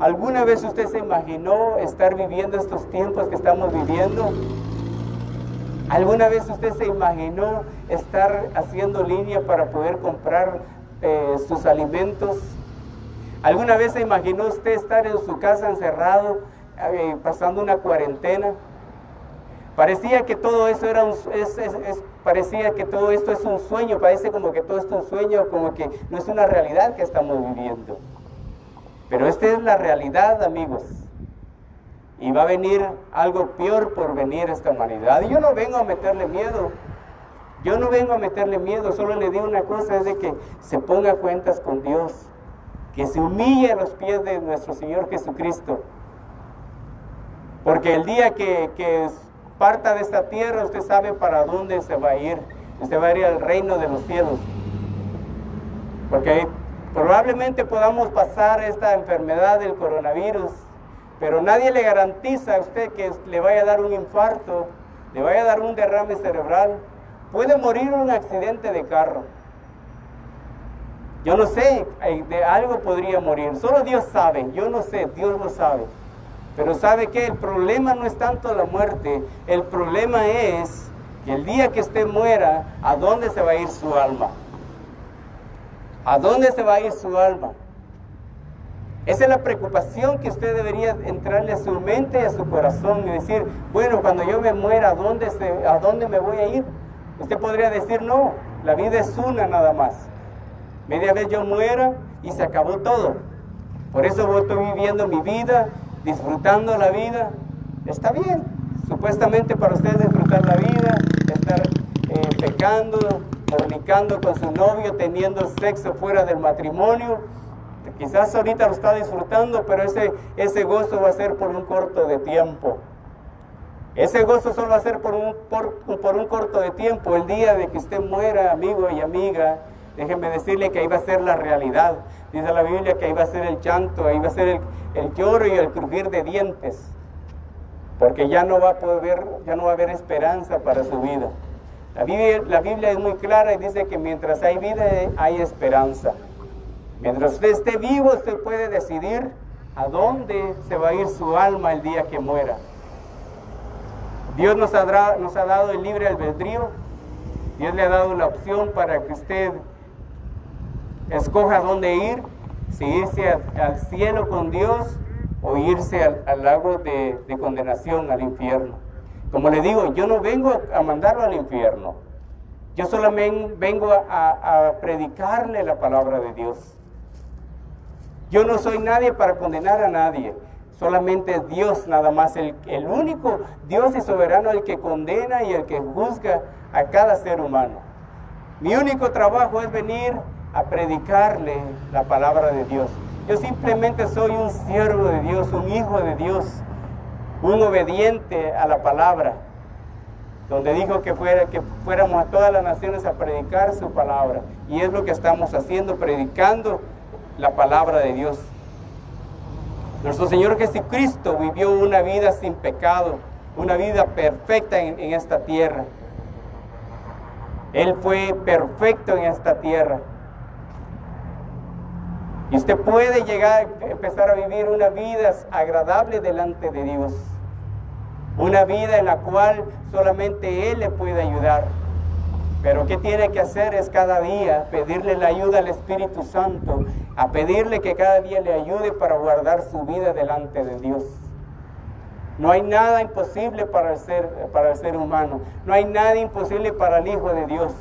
¿Alguna vez usted se imaginó estar viviendo estos tiempos que estamos viviendo? ¿Alguna vez usted se imaginó estar haciendo línea para poder comprar sus alimentos? ¿Alguna vez se imaginó usted estar en su casa encerrado, pasando una cuarentena? Parecía que todo eso parecía que todo esto es un sueño, parece como que todo esto es un sueño, como que no es una realidad que estamos viviendo. Pero esta es la realidad, amigos. Y va a venir algo peor por venir a esta humanidad. Y yo no vengo a meterle miedo. Yo no vengo a meterle miedo, solo le digo una cosa, es de que se ponga cuentas con Dios. Que se humille a los pies de nuestro Señor Jesucristo. Porque el día que parta de esta tierra, usted sabe para dónde se va a ir. Usted va a ir al reino de los cielos. Porque probablemente podamos pasar esta enfermedad del coronavirus, pero nadie le garantiza a usted que le vaya a dar un infarto, le vaya a dar un derrame cerebral. Puede morir en un accidente de carro. Yo no sé, de algo podría morir. Solo Dios sabe, yo no sé, Dios lo sabe. Pero ¿sabe qué? El problema no es tanto la muerte, el problema es que el día que usted muera, ¿a dónde se va a ir su alma? ¿A dónde se va a ir su alma? Esa es la preocupación que usted debería entrarle a su mente y a su corazón y decir, bueno, cuando yo me muera, ¿a dónde me voy a ir? Usted podría decir, no, la vida es una nada más. Media vez yo muera y se acabó todo. Por eso yo estoy viviendo mi vida, disfrutando la vida. Está bien, supuestamente para usted disfrutar la vida, estar pecando, fornicando con su novio, teniendo sexo fuera del matrimonio. Quizás ahorita lo está disfrutando, pero ese gozo va a ser por un corto de tiempo. Ese gozo solo va a ser por un corto de tiempo. El día de que usted muera, amigo y amiga, déjeme decirle que ahí va a ser la realidad. Dice la Biblia que ahí va a ser el llanto, ahí va a ser el lloro y el crujir de dientes. Porque ya no va a haber esperanza para su vida. La Biblia es muy clara y dice que mientras hay vida, hay esperanza. Mientras usted esté vivo, usted puede decidir a dónde se va a ir su alma el día que muera. Dios nos ha dado el libre albedrío. Dios le ha dado la opción para que usted escoja a dónde ir, si irse al cielo con Dios o irse al lago de condenación, al infierno. Como le digo, yo no vengo a mandarlo al infierno. Yo solamente vengo a predicarle la palabra de Dios. Yo no soy nadie para condenar a nadie. Solamente Dios nada más, el único Dios y soberano, el que condena y el que juzga a cada ser humano. Mi único trabajo es venir a predicarle la palabra de Dios. Yo simplemente soy un siervo de Dios, un hijo de Dios, un obediente a la palabra, donde dijo que fuéramos a todas las naciones a predicar su palabra. Y es lo que estamos haciendo, predicando la palabra de Dios. Nuestro Señor Jesucristo vivió una vida sin pecado, una vida perfecta en esta tierra. Él fue perfecto en esta tierra. Y usted puede empezar a vivir una vida agradable delante de Dios. Una vida en la cual solamente Él le puede ayudar. Pero ¿qué tiene que hacer? Es cada día pedirle la ayuda al Espíritu Santo, a pedirle que cada día le ayude para guardar su vida delante de Dios. No hay nada imposible para el ser humano. No hay nada imposible para el Hijo de Dios.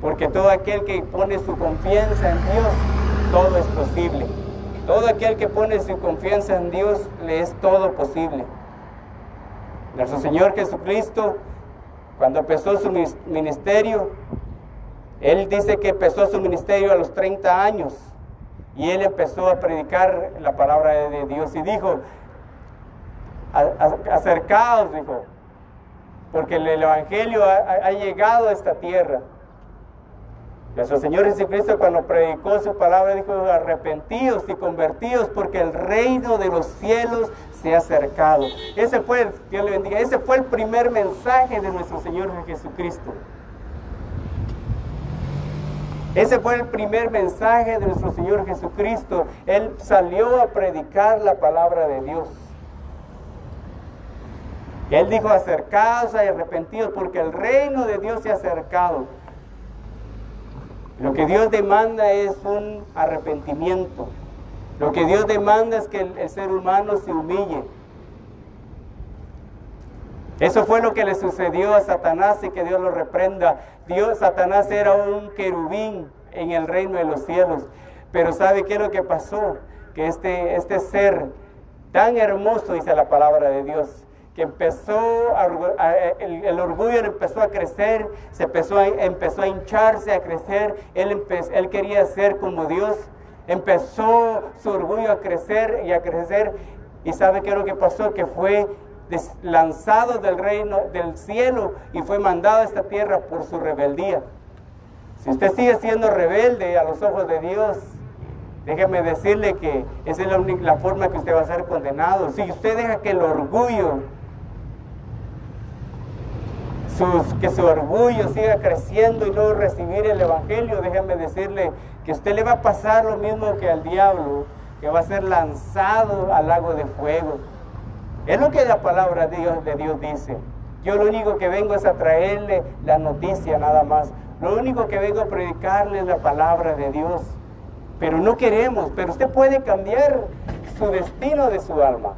Porque todo aquel que pone su confianza en Dios, todo es posible. Todo aquel que pone su confianza en Dios, le es todo posible. Nuestro Señor Jesucristo, cuando empezó su ministerio, Él dice que empezó su ministerio a los 30 años. Y Él empezó a predicar la palabra de Dios. Y dijo, acercaos, dijo, porque el Evangelio ha llegado a esta tierra. Nuestro Señor Jesucristo, cuando predicó su palabra, dijo, arrepentíos y convertíos, porque el reino de los cielos se ha acercado. Ese fue, Dios le bendiga, ese fue el primer mensaje de nuestro Señor Jesucristo. Ese fue el primer mensaje de nuestro Señor Jesucristo. Él salió a predicar la palabra de Dios. Él dijo, acercaos y arrepentidos, porque el reino de Dios se ha acercado. Lo que Dios demanda es un arrepentimiento. Lo que Dios demanda es que el ser humano se humille. Eso fue lo que le sucedió a Satanás, y que Dios lo reprenda. Satanás era un querubín en el reino de los cielos. Pero ¿sabe qué es lo que pasó? Que este ser tan hermoso, dice la palabra de Dios, que el orgullo empezó a crecer, empezó a hincharse, a crecer. Él quería ser como Dios. Empezó su orgullo a crecer y a crecer. ¿Y sabe qué es lo que pasó? Que fue lanzado del reino del cielo y fue mandado a esta tierra por su rebeldía. Si usted sigue siendo rebelde a los ojos de Dios, déjeme decirle que esa es la forma que usted va a ser condenado. Si usted deja que el orgullo, que su orgullo siga creciendo y no recibir el Evangelio, déjeme decirle que a usted le va a pasar lo mismo que al diablo, que va a ser lanzado al lago de fuego. Es lo que la palabra de Dios dice. Yo lo único que vengo es a traerle la noticia nada más. Lo único que vengo a predicarle es la palabra de Dios. Pero no queremos. Pero usted puede cambiar su destino de su alma.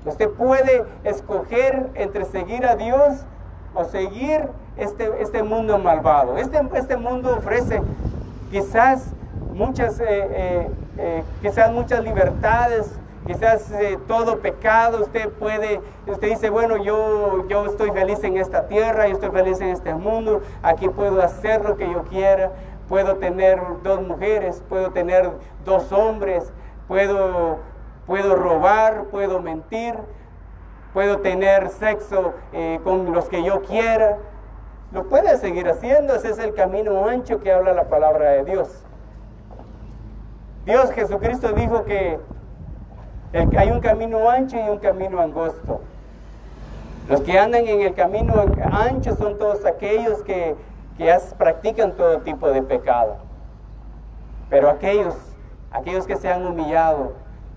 Usted puede escoger entre seguir a Dios o seguir este mundo malvado. Este mundo ofrece quizás muchas libertades, quizás todo pecado. Usted dice, bueno, yo estoy feliz en esta tierra, yo estoy feliz en este mundo, aquí puedo hacer lo que yo quiera, puedo tener 2 mujeres, puedo tener 2 hombres, puedo robar, puedo mentir, puedo tener sexo con los que yo quiera. Lo puede seguir haciendo. Ese es el camino ancho que habla la palabra de Dios. Dios Jesucristo dijo que hay un camino ancho y un camino angosto. Los que andan en el camino ancho son todos aquellos que practican todo tipo de pecado. Pero aquellos que se han humillado,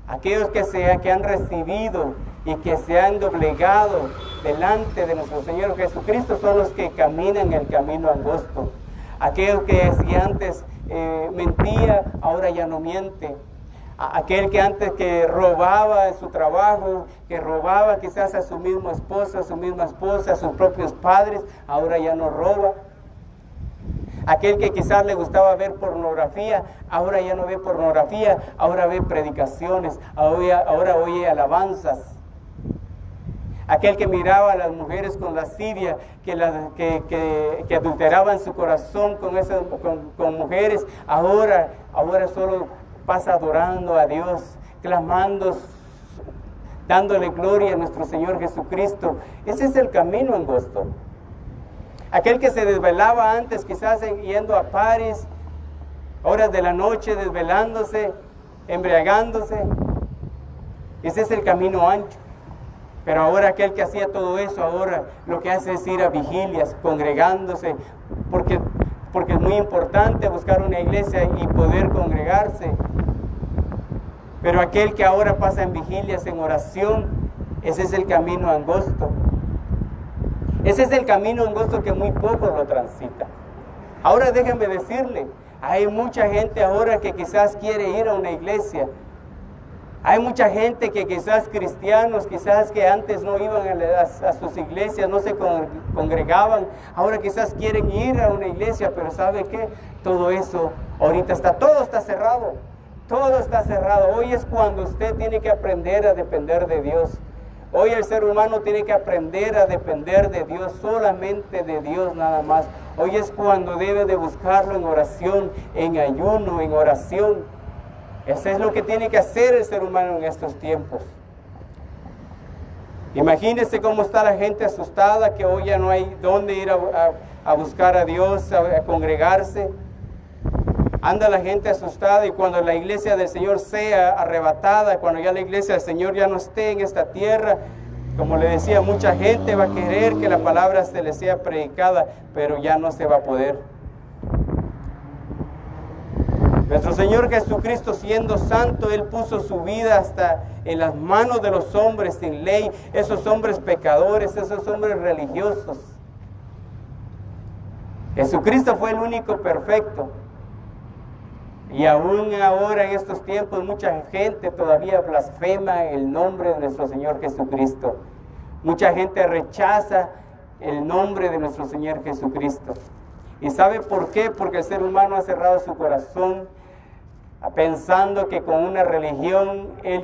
aquellos que han recibido y que se han doblegado delante de nuestro Señor Jesucristo, son los que caminan el camino angosto. Aquellos que si antes mentía, ahora ya no miente. Aquel que antes que robaba en su trabajo, que robaba quizás a su misma esposa, a sus propios padres, ahora ya no roba. Aquel que quizás le gustaba ver pornografía, ahora ya no ve pornografía, ahora ve predicaciones, ahora oye alabanzas. Aquel que miraba a las mujeres con lascivia, que adulteraban su corazón con mujeres, ahora solo pasa adorando a Dios, clamando, dándole gloria a nuestro Señor Jesucristo. Ese es el camino angosto. Aquel que se desvelaba antes, quizás yendo a pares, horas de la noche, desvelándose, embriagándose. Ese es el camino ancho. Pero ahora aquel que hacía todo eso, ahora lo que hace es ir a vigilias, congregándose, porque es muy importante buscar una iglesia y poder congregarse. Pero aquel que ahora pasa en vigilias, en oración, ese es el camino angosto. Ese es el camino angosto que muy pocos lo transitan. Ahora déjenme decirle, hay mucha gente ahora que quizás quiere ir a una iglesia, Hay mucha gente que quizás cristianos, quizás que antes no iban a sus iglesias, no se congregaban, ahora quizás quieren ir a una iglesia, pero ¿sabe qué? Todo eso, ahorita todo está cerrado, todo está cerrado. Hoy es cuando usted tiene que aprender a depender de Dios. Hoy el ser humano tiene que aprender a depender de Dios, solamente de Dios nada más. Hoy es cuando debe de buscarlo en oración, en ayuno, en oración. Eso es lo que tiene que hacer el ser humano en estos tiempos. Imagínense cómo está la gente asustada, que hoy ya no hay dónde ir a buscar a Dios, a congregarse. Anda la gente asustada, y cuando la iglesia del Señor sea arrebatada, cuando ya la iglesia del Señor ya no esté en esta tierra, como le decía, mucha gente va a querer que la palabra se le sea predicada, pero ya no se va a poder. Nuestro Señor Jesucristo, siendo santo, Él puso su vida hasta en las manos de los hombres sin ley, esos hombres pecadores, esos hombres religiosos. Jesucristo fue el único perfecto. Y aún ahora en estos tiempos mucha gente todavía blasfema el nombre de nuestro Señor Jesucristo. Mucha gente rechaza el nombre de nuestro Señor Jesucristo. ¿Y sabe por qué? Porque el ser humano ha cerrado su corazón pensando que con una religión él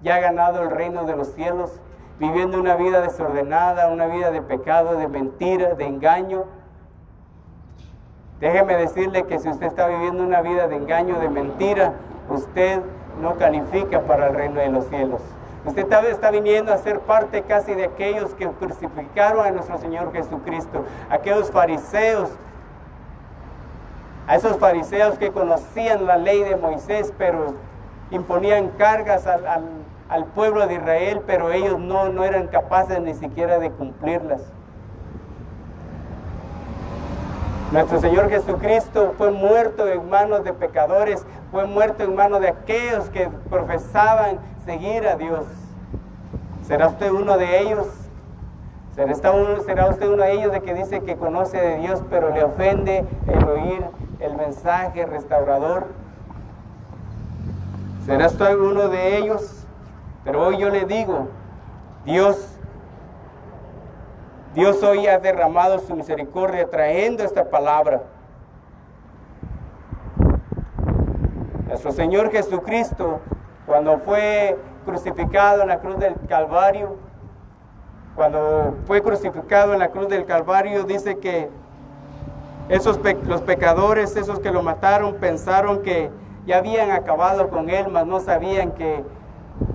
ya ha ganado el reino de los cielos, viviendo una vida desordenada, una vida de pecado, de mentira, de engaño. Déjeme decirle que si usted está viviendo una vida de engaño, de mentira, usted no califica para el reino de los cielos. Usted tal vez está viniendo a ser parte casi de aquellos que crucificaron a nuestro Señor Jesucristo, aquellos fariseos, a esos fariseos que conocían la ley de Moisés, pero imponían cargas al pueblo de Israel, pero ellos no eran capaces ni siquiera de cumplirlas. Nuestro Señor Jesucristo fue muerto en manos de pecadores, fue muerto en manos de aquellos que profesaban seguir a Dios. ¿Será usted uno de ellos? ¿Será usted uno de ellos de que dice que conoce de Dios, pero le ofende el oír el mensaje restaurador? ¿Será usted uno de ellos? Pero hoy yo le digo, Dios hoy ha derramado su misericordia trayendo esta palabra. Nuestro Señor Jesucristo, cuando fue crucificado en la cruz del Calvario, dice que los pecadores, esos que lo mataron, pensaron que ya habían acabado con él, mas no sabían que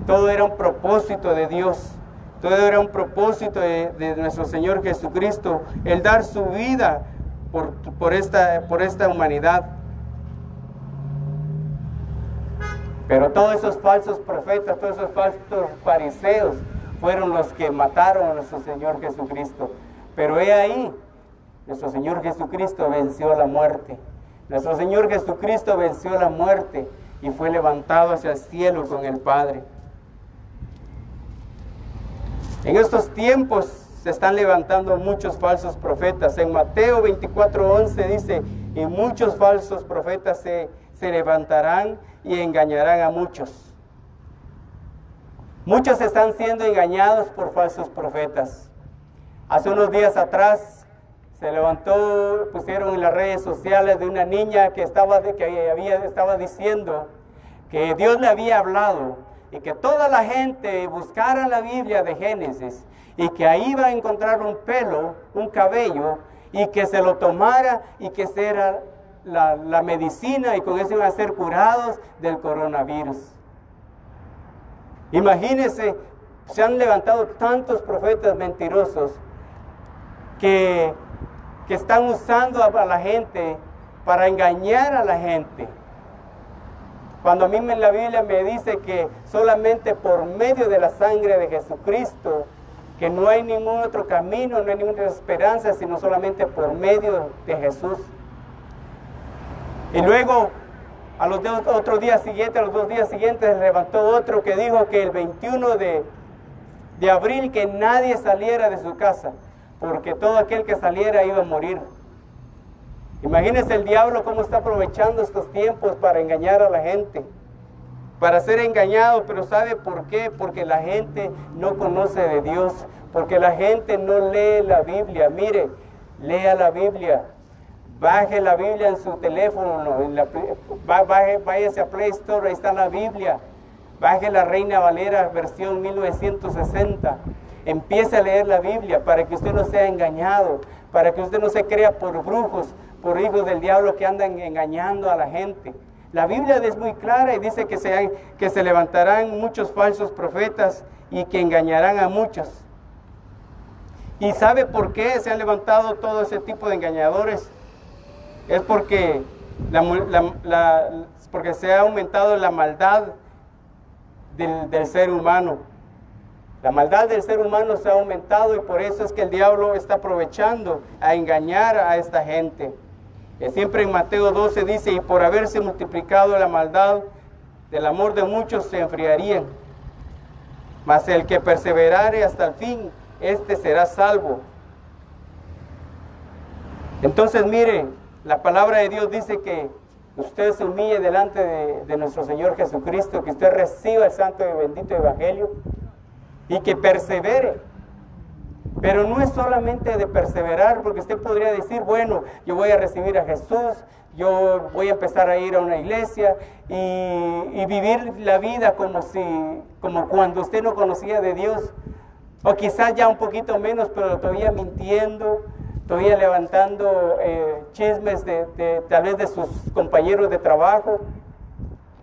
todo era un propósito de Dios. Todo era un propósito de nuestro Señor Jesucristo, el dar su vida por esta humanidad. Pero todos esos falsos profetas, todos esos falsos fariseos fueron los que mataron a nuestro Señor Jesucristo. Pero he ahí, nuestro Señor Jesucristo venció la muerte. Nuestro Señor Jesucristo venció la muerte y fue levantado hacia el cielo con el Padre. En estos tiempos se están levantando muchos falsos profetas. En Mateo 24:11 dice, y muchos falsos profetas se levantarán y engañarán a muchos. Muchos están siendo engañados por falsos profetas. Hace unos días atrás pusieron en las redes sociales de una niña que estaba diciendo que Dios le había hablado y que toda la gente buscara la Biblia de Génesis y que ahí iba a encontrar un cabello, y que se lo tomara y que esa era la medicina, y con eso iban a ser curados del coronavirus. Imagínense, se han levantado tantos profetas mentirosos que están usando a la gente para engañar a la gente. Cuando a mí en la Biblia me dice que solamente por medio de la sangre de Jesucristo, que no hay ningún otro camino, no hay ninguna esperanza, sino solamente por medio de Jesús. Y luego, a los 2 días siguientes, se levantó otro que dijo que el 21 de abril que nadie saliera de su casa, porque todo aquel que saliera iba a morir. Imagínense el diablo cómo está aprovechando estos tiempos para engañar a la gente. para ser engañado. Pero ¿sabe por qué? Porque la gente no conoce de Dios, porque la gente no lee la Biblia. Mire, lea la Biblia, baje la Biblia en su teléfono, váyase a Play Store, ahí está la Biblia. Baje la Reina Valera versión 1960. Empiece a leer la Biblia para que usted no sea engañado, para que usted no se crea por brujos, por hijos del diablo que andan engañando a la gente. La Biblia es muy clara y dice que se levantarán muchos falsos profetas y que engañarán a muchos. ¿Y sabe por qué se han levantado todo ese tipo de engañadores? Es porque, porque se ha aumentado la maldad del ser humano. La maldad del ser humano se ha aumentado y por eso es que el diablo está aprovechando a engañar a esta gente. Siempre en Mateo 12 dice, y por haberse multiplicado la maldad, del amor de muchos se enfriarían. Mas el que perseverare hasta el fin, este será salvo. Entonces mire, la palabra de Dios dice que usted se humille delante de nuestro Señor Jesucristo, que usted reciba el santo y bendito evangelio y que persevere. Pero no es solamente de perseverar, porque usted podría decir, bueno, yo voy a recibir a Jesús, yo voy a empezar a ir a una iglesia y vivir la vida como cuando usted no conocía de Dios, o quizás ya un poquito menos, pero todavía mintiendo, todavía levantando chismes tal vez de sus compañeros de trabajo.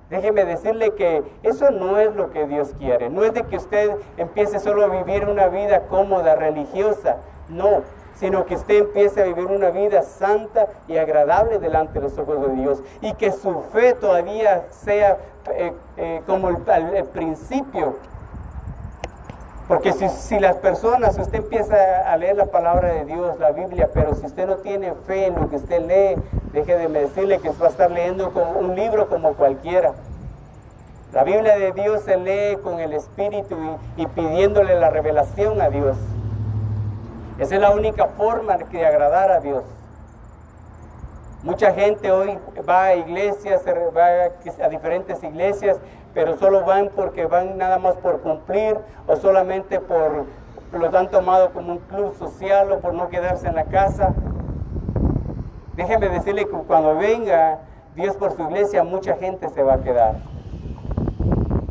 Déjeme decirle que eso no es lo que Dios quiere. No es de que usted empiece solo a vivir una vida cómoda, religiosa. No, sino que usted empiece a vivir una vida santa y agradable delante de los ojos de Dios. Y que su fe todavía sea como el principio. Porque si las personas, usted empieza a leer la palabra de Dios, la Biblia, pero si usted no tiene fe en lo que usted lee, déjeme decirle que va a estar leyendo un libro como cualquiera. La Biblia de Dios se lee con el Espíritu y pidiéndole la revelación a Dios. Esa es la única forma de agradar a Dios. Mucha gente hoy va a iglesias, va a diferentes iglesias, pero solo van porque van nada más por cumplir o solamente lo han tomado como un club social o por no quedarse en la casa. Déjeme decirle que cuando venga Dios por su iglesia, mucha gente se va a quedar.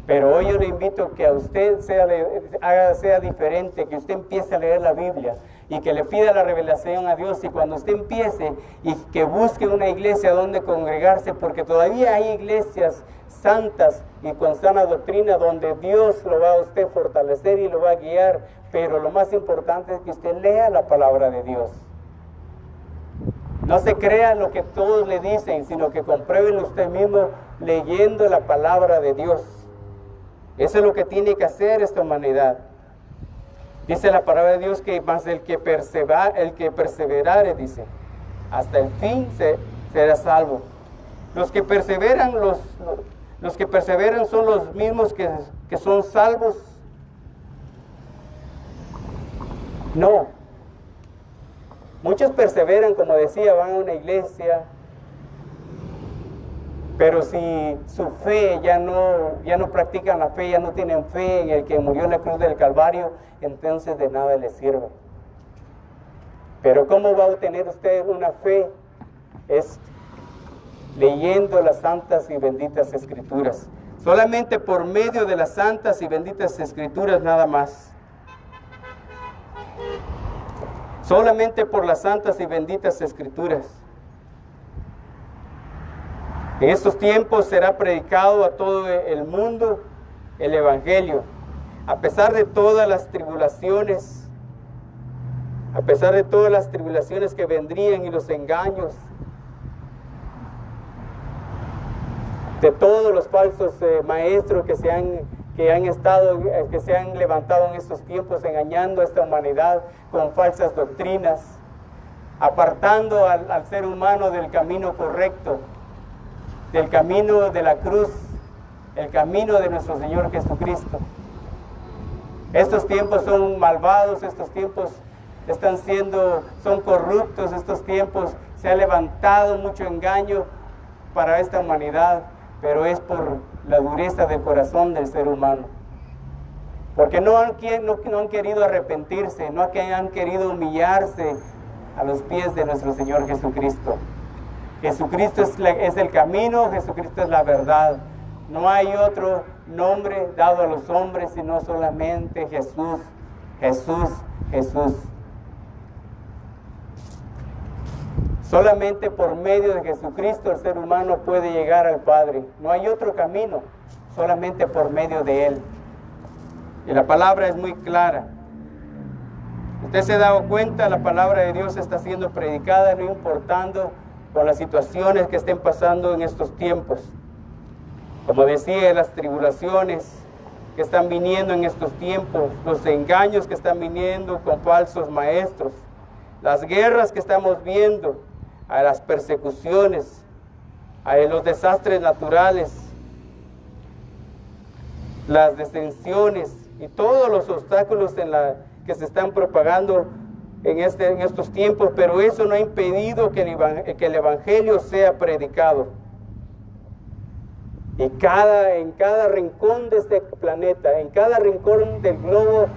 Pero hoy yo le invito que a usted sea diferente, que usted empiece a leer la Biblia y que le pida la revelación a Dios. Y cuando usted empiece y que busque una iglesia donde congregarse, porque todavía hay iglesias santas y con sana doctrina donde Dios lo va a usted fortalecer y lo va a guiar. Pero lo más importante es que usted lea la palabra de Dios. No se crea lo que todos le dicen, sino que comprueben usted mismo leyendo la palabra de Dios. Eso es lo que tiene que hacer esta humanidad. Dice la palabra de Dios que más el que perseverare, dice, hasta el fin será salvo. Los que perseveran, los que perseveran son los mismos que son salvos. No. Muchos perseveran, como decía, van a una iglesia, pero si su fe ya no practican la fe, ya no tienen fe en el que murió en la cruz del Calvario, entonces de nada les sirve. Pero ¿cómo va a obtener usted una fe? Es leyendo las santas y benditas escrituras. Solamente por medio de las santas y benditas escrituras nada más. Solamente por las santas y benditas escrituras. En estos tiempos será predicado a todo el mundo el Evangelio. A pesar de todas las tribulaciones, que vendrían y los engaños, de todos los falsos maestros que se han levantado en estos tiempos engañando a esta humanidad con falsas doctrinas, apartando al ser humano del camino correcto, del camino de la cruz, el camino de nuestro Señor Jesucristo. Estos tiempos son malvados, estos tiempos son corruptos, estos tiempos se ha levantado mucho engaño para esta humanidad, pero es por la dureza del corazón del ser humano. Porque no han querido arrepentirse, no han querido humillarse a los pies de nuestro Señor Jesucristo. Jesucristo es el camino, Jesucristo es la verdad. No hay otro nombre dado a los hombres, sino solamente Jesús, Jesús, Jesús. Solamente por medio de Jesucristo el ser humano puede llegar al Padre. No hay otro camino, solamente por medio de Él. Y la palabra es muy clara. Usted se ha dado cuenta, la palabra de Dios está siendo predicada, no importando con las situaciones que estén pasando en estos tiempos. Como decía, las tribulaciones que están viniendo en estos tiempos, los engaños que están viniendo con falsos maestros, las guerras que estamos viendo, a las persecuciones, a los desastres naturales, las descensiones y todos los obstáculos que se están propagando en estos tiempos, pero eso no ha impedido que el Evangelio sea predicado. Y en cada rincón de este planeta, en cada rincón del globo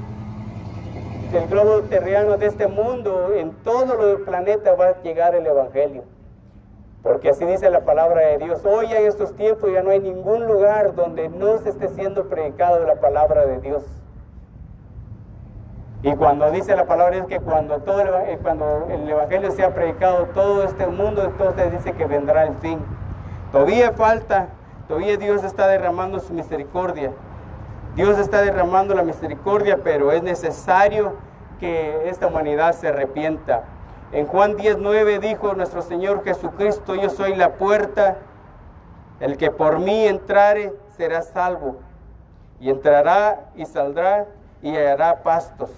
terreno de este mundo, en todo el planeta va a llegar el Evangelio. Porque así dice la palabra de Dios. Hoy en estos tiempos ya no hay ningún lugar donde no se esté siendo predicado la palabra de Dios. Y cuando dice la palabra es que cuando el Evangelio sea predicado todo este mundo, entonces dice que vendrá el fin. Todavía Dios está derramando su misericordia. Dios está derramando la misericordia, pero es necesario que esta humanidad se arrepienta. En Juan 10:9 dijo nuestro Señor Jesucristo: yo soy la puerta, el que por mí entrare será salvo, y entrará y saldrá y hallará pastos.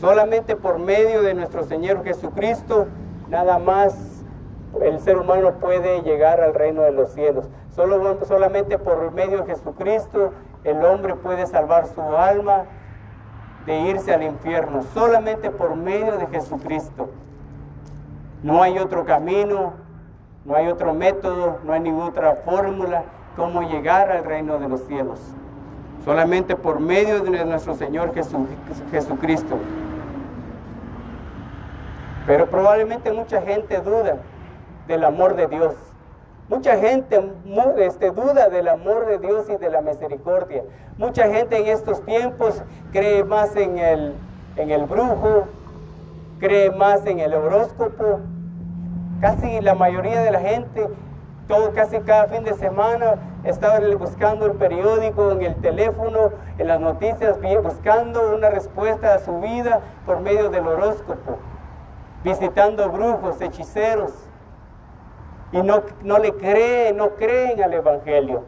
Solamente por medio de nuestro Señor Jesucristo, nada más el ser humano puede llegar al reino de los cielos. Solamente por medio de Jesucristo el hombre puede salvar su alma de irse al infierno. Solamente por medio de Jesucristo. No hay otro camino, no hay otro método, no hay ninguna otra fórmula cómo llegar al reino de los cielos. Solamente por medio de nuestro Señor Jesucristo. Pero probablemente mucha gente duda del amor de Dios. Mucha gente duda del amor de Dios y de la misericordia. Mucha gente en estos tiempos cree más en el brujo, cree más en el horóscopo. Casi la mayoría de la gente, casi cada fin de semana, estaba buscando el periódico, en el teléfono, en las noticias, buscando una respuesta a su vida por medio del horóscopo, visitando brujos, hechiceros. Y no creen al Evangelio.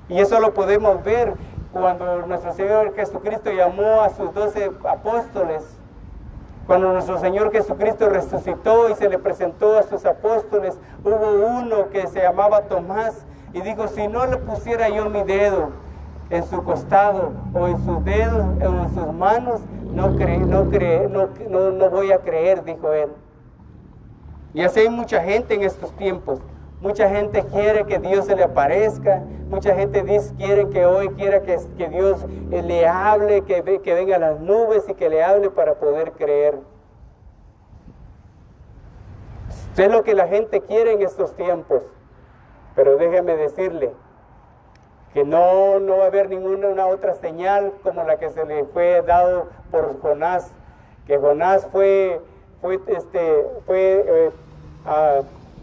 Y eso lo podemos ver cuando nuestro Señor Jesucristo llamó a sus 12 apóstoles. Cuando nuestro Señor Jesucristo resucitó y se le presentó a sus apóstoles, hubo uno que se llamaba Tomás y dijo: si no le pusiera yo mi dedo en su costado o en sus dedos o en sus manos, no voy a creer, dijo él. Y así hay mucha gente en estos tiempos. Mucha gente quiere que Dios se le aparezca. Mucha gente quiere que Dios le hable, que venga a las nubes y que le hable para poder creer. Sé lo que la gente quiere en estos tiempos. Pero déjeme decirle que no va a haber ninguna otra señal como la que se le fue dado por Jonás. Que Jonás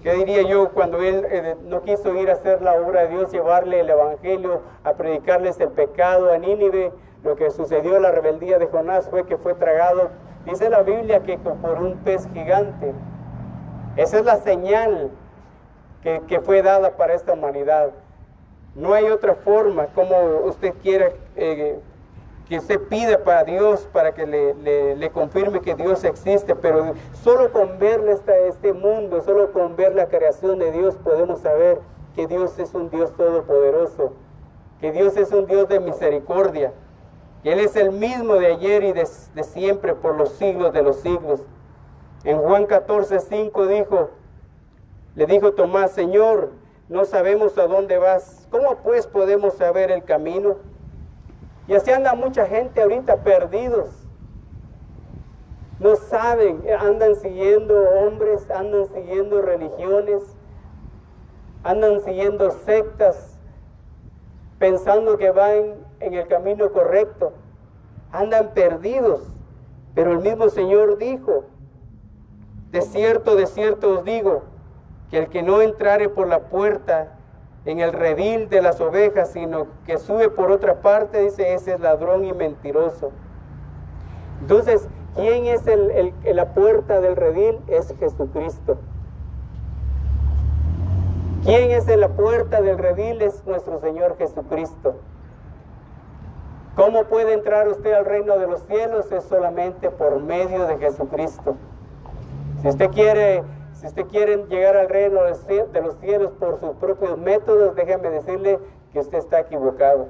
¿qué diría yo? Cuando él no quiso ir a hacer la obra de Dios, llevarle el Evangelio, a predicarles el pecado a Nínive, lo que sucedió en la rebeldía de Jonás fue que fue tragado, dice la Biblia, que por un pez gigante. Esa es la señal que fue dada para esta humanidad. No hay otra forma como usted quiera que usted pida para Dios, para que le confirme que Dios existe, pero solo con ver este mundo, solo con ver la creación de Dios, podemos saber que Dios es un Dios todopoderoso, que Dios es un Dios de misericordia, que Él es el mismo de ayer y de siempre, por los siglos de los siglos. En Juan 14:5 dijo: Le dijo Tomás: Señor, no sabemos a dónde vas, ¿cómo pues podemos saber el camino? Y así anda mucha gente ahorita perdidos. No saben, andan siguiendo hombres, andan siguiendo religiones, andan siguiendo sectas, pensando que van en el camino correcto. Andan perdidos. Pero el mismo Señor dijo: de cierto os digo, que el que no entrare por la puerta en el redil de las ovejas, sino que sube por otra parte, dice, ese es ladrón y mentiroso. Entonces, ¿quién es la puerta del redil? Es Jesucristo. ¿Quién es la puerta del redil? Es nuestro Señor Jesucristo. ¿Cómo puede entrar usted al reino de los cielos? Es solamente por medio de Jesucristo. Si usted quiere llegar al reino de los cielos por sus propios métodos, déjeme decirle que usted está equivocado.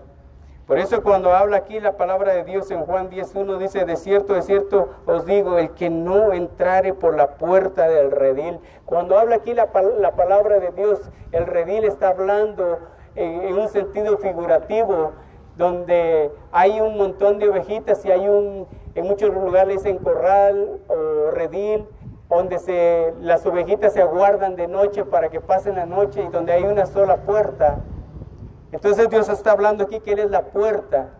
Por eso cuando habla aquí la palabra de Dios en Juan 10:1 dice: de cierto os digo, el que no entrare por la puerta del redil. Cuando habla aquí la palabra de Dios, el redil está hablando en un sentido figurativo, donde hay un montón de ovejitas y en muchos lugares dicen corral o redil, donde las ovejitas se aguardan de noche para que pasen la noche y donde hay una sola puerta. Entonces Dios está hablando aquí que Él es la puerta,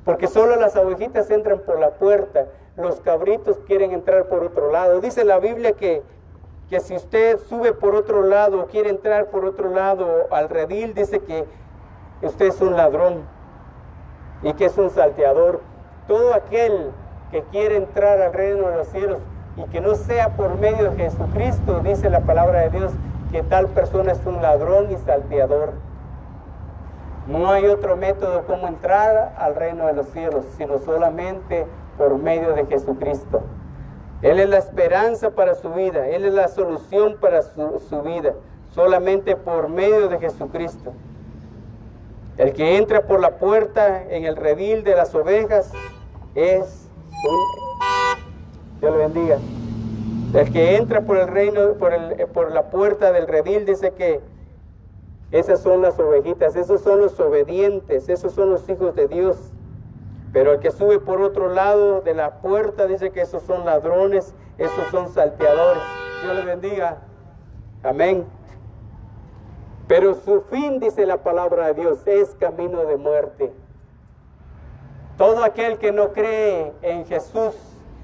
porque solo las ovejitas entran por la puerta, los cabritos quieren entrar por otro lado. Dice la Biblia que si usted sube por otro lado o quiere entrar por otro lado al redil, dice que usted es un ladrón y que es un salteador. Todo aquel que quiere entrar al reino de los cielos y que no sea por medio de Jesucristo, dice la palabra de Dios, que tal persona es un ladrón y salteador. No hay otro método como entrar al reino de los cielos, sino solamente por medio de Jesucristo. Él es la esperanza para su vida, Él es la solución para su vida, solamente por medio de Jesucristo. El que entra por la puerta en el redil de las ovejas es Dios le bendiga. El que entra por el reino, por la puerta del redil, dice que esas son las ovejitas, esos son los obedientes, esos son los hijos de Dios. Pero el que sube por otro lado de la puerta, dice que esos son ladrones, esos son salteadores. Dios le bendiga. Amén. Pero su fin, dice la palabra de Dios, es camino de muerte. Todo aquel que no cree en Jesús,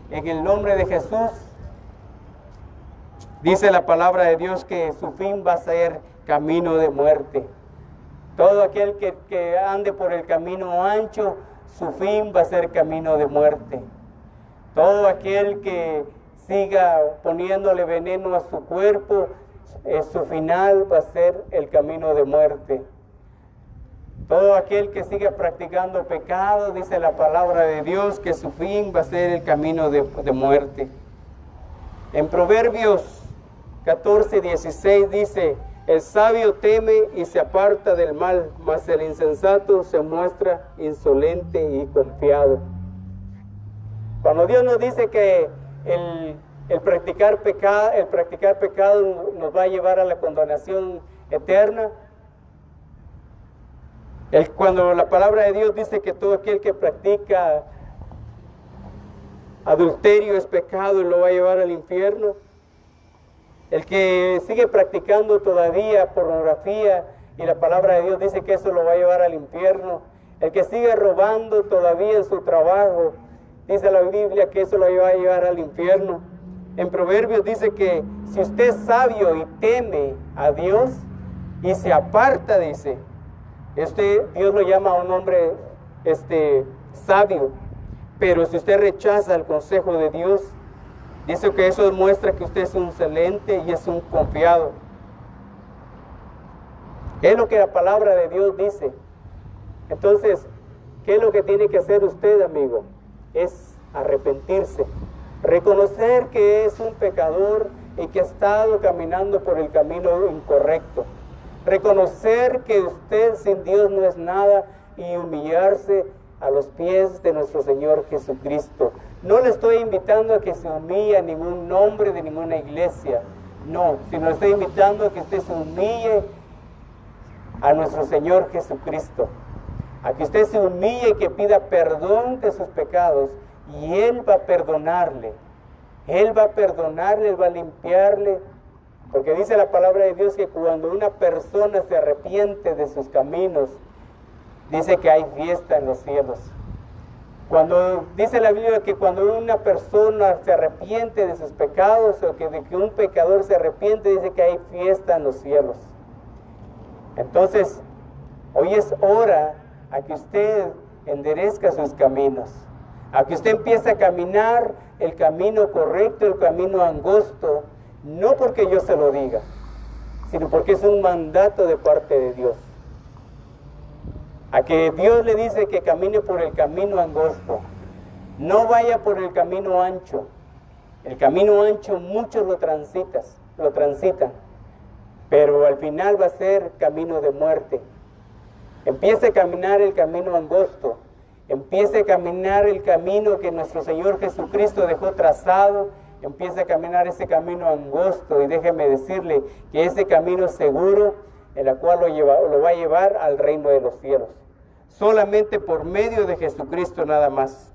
en el nombre de Jesús, dice la palabra de Dios que su fin va a ser camino de muerte. Todo aquel que ande por el camino ancho, su fin va a ser camino de muerte. Todo aquel que siga poniéndole veneno a su cuerpo, su final va a ser el camino de muerte. Todo aquel que siga practicando pecado, dice la palabra de Dios, que su fin va a ser el camino de muerte. En Proverbios 14:16 dice: el sabio teme y se aparta del mal, mas el insensato se muestra insolente y confiado. Cuando Dios nos dice que el practicar pecado nos va a llevar a la condenación eterna, cuando la palabra de Dios dice que todo aquel que practica adulterio es pecado y lo va a llevar al infierno, el que sigue practicando todavía pornografía y la palabra de Dios dice que eso lo va a llevar al infierno, el que sigue robando todavía en su trabajo, dice la Biblia que eso lo va a llevar al infierno. En Proverbios dice que si usted es sabio y teme a Dios y se aparta, dice, Dios lo llama a un hombre sabio, pero si usted rechaza el consejo de Dios, dice que eso demuestra que usted es un excelente y es un confiado. Es lo que la palabra de Dios dice. Entonces, ¿qué es lo que tiene que hacer usted, amigo? Es arrepentirse, reconocer que es un pecador y que ha estado caminando por el camino incorrecto. Reconocer que usted sin Dios no es nada y humillarse a los pies de nuestro Señor Jesucristo. No le estoy invitando a que se humille a ningún nombre de ninguna iglesia. No, sino estoy invitando a que usted se humille a nuestro Señor Jesucristo, a que usted se humille y que pida perdón de sus pecados, y Él va a perdonarle. Él va a perdonarle, Él va a limpiarle, porque dice la palabra de Dios que cuando una persona se arrepiente de sus caminos, dice que hay fiesta en los cielos. Cuando dice la Biblia que cuando una persona se arrepiente de sus pecados, o que de que un pecador se arrepiente, dice que hay fiesta en los cielos. Entonces, hoy es hora a que usted enderezca sus caminos, a que usted empiece a caminar el camino correcto, el camino angosto, no porque yo se lo diga, sino porque es un mandato de parte de Dios. A que Dios le dice que camine por el camino angosto, no vaya por el camino ancho. El camino ancho muchos lo transitan, pero al final va a ser camino de muerte. Empiece a caminar el camino angosto, empiece a caminar el camino que nuestro Señor Jesucristo dejó trazado, empiece a caminar ese camino angosto, y déjeme decirle que ese camino es seguro, en la cual lo va a llevar al reino de los cielos, solamente por medio de Jesucristo nada más.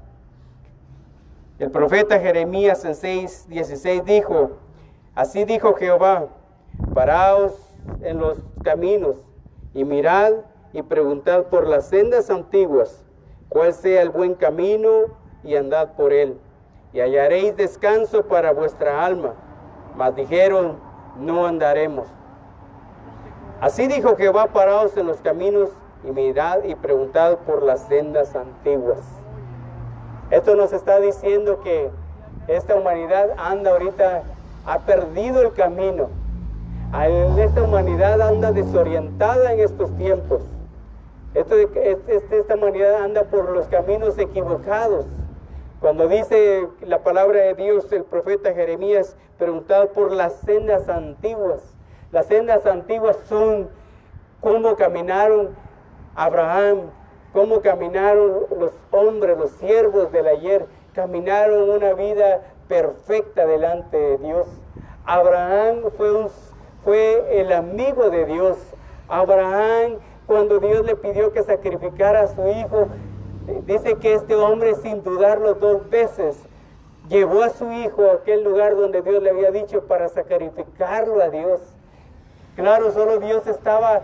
El profeta Jeremías en 6:16 dijo: así dijo Jehová, paraos en los caminos y mirad y preguntad por las sendas antiguas, cuál sea el buen camino, y andad por él, y hallaréis descanso para vuestra alma. Mas dijeron: no andaremos. Así dijo Jehová, paraos en los caminos y mirad y preguntad por las sendas antiguas. Esto nos está diciendo que esta humanidad anda ahorita, ha perdido el camino. Esta humanidad anda desorientada en estos tiempos. Esta humanidad anda por los caminos equivocados. Cuando dice la palabra de Dios, el profeta Jeremías, preguntad por las sendas antiguas. Las sendas antiguas son cómo caminaron Abraham, cómo caminaron los hombres, los siervos del ayer, caminaron una vida perfecta delante de Dios. Abraham fue el amigo de Dios. Abraham, cuando Dios le pidió que sacrificara a su hijo, dice que este hombre, sin dudarlo 2 veces, llevó a su hijo a aquel lugar donde Dios le había dicho para sacrificarlo a Dios. Claro, solo Dios estaba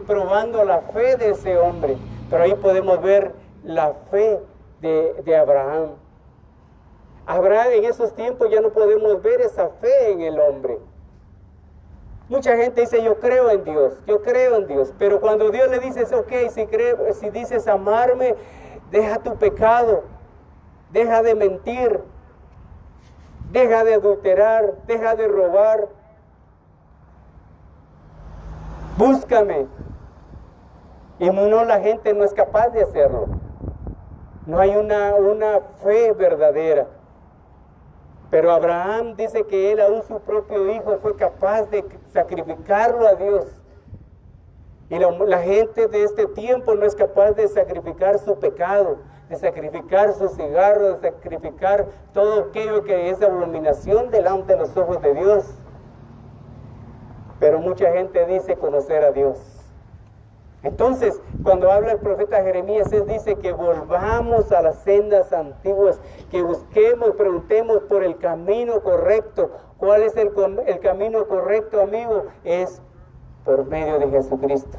probando la fe de ese hombre, pero ahí podemos ver la fe de Abraham. Abraham, en esos tiempos ya no podemos ver esa fe en el hombre. Mucha gente dice: yo creo en Dios, pero cuando Dios le dice: ok, si dices amarme, deja tu pecado, deja de mentir, deja de adulterar, deja de robar, búscame. Y no, la gente no es capaz de hacerlo. No hay una fe verdadera. Pero Abraham dice que él, aún su propio hijo, fue capaz de sacrificarlo a Dios. Y la gente de este tiempo no es capaz de sacrificar su pecado, de sacrificar su cigarro, de sacrificar todo aquello que es abominación delante de los ojos de Dios. Pero mucha gente dice conocer a Dios. Entonces, cuando habla el profeta Jeremías, él dice que volvamos a las sendas antiguas, que busquemos, preguntemos por el camino correcto. ¿Cuál es el camino correcto, amigo? Es por medio de Jesucristo.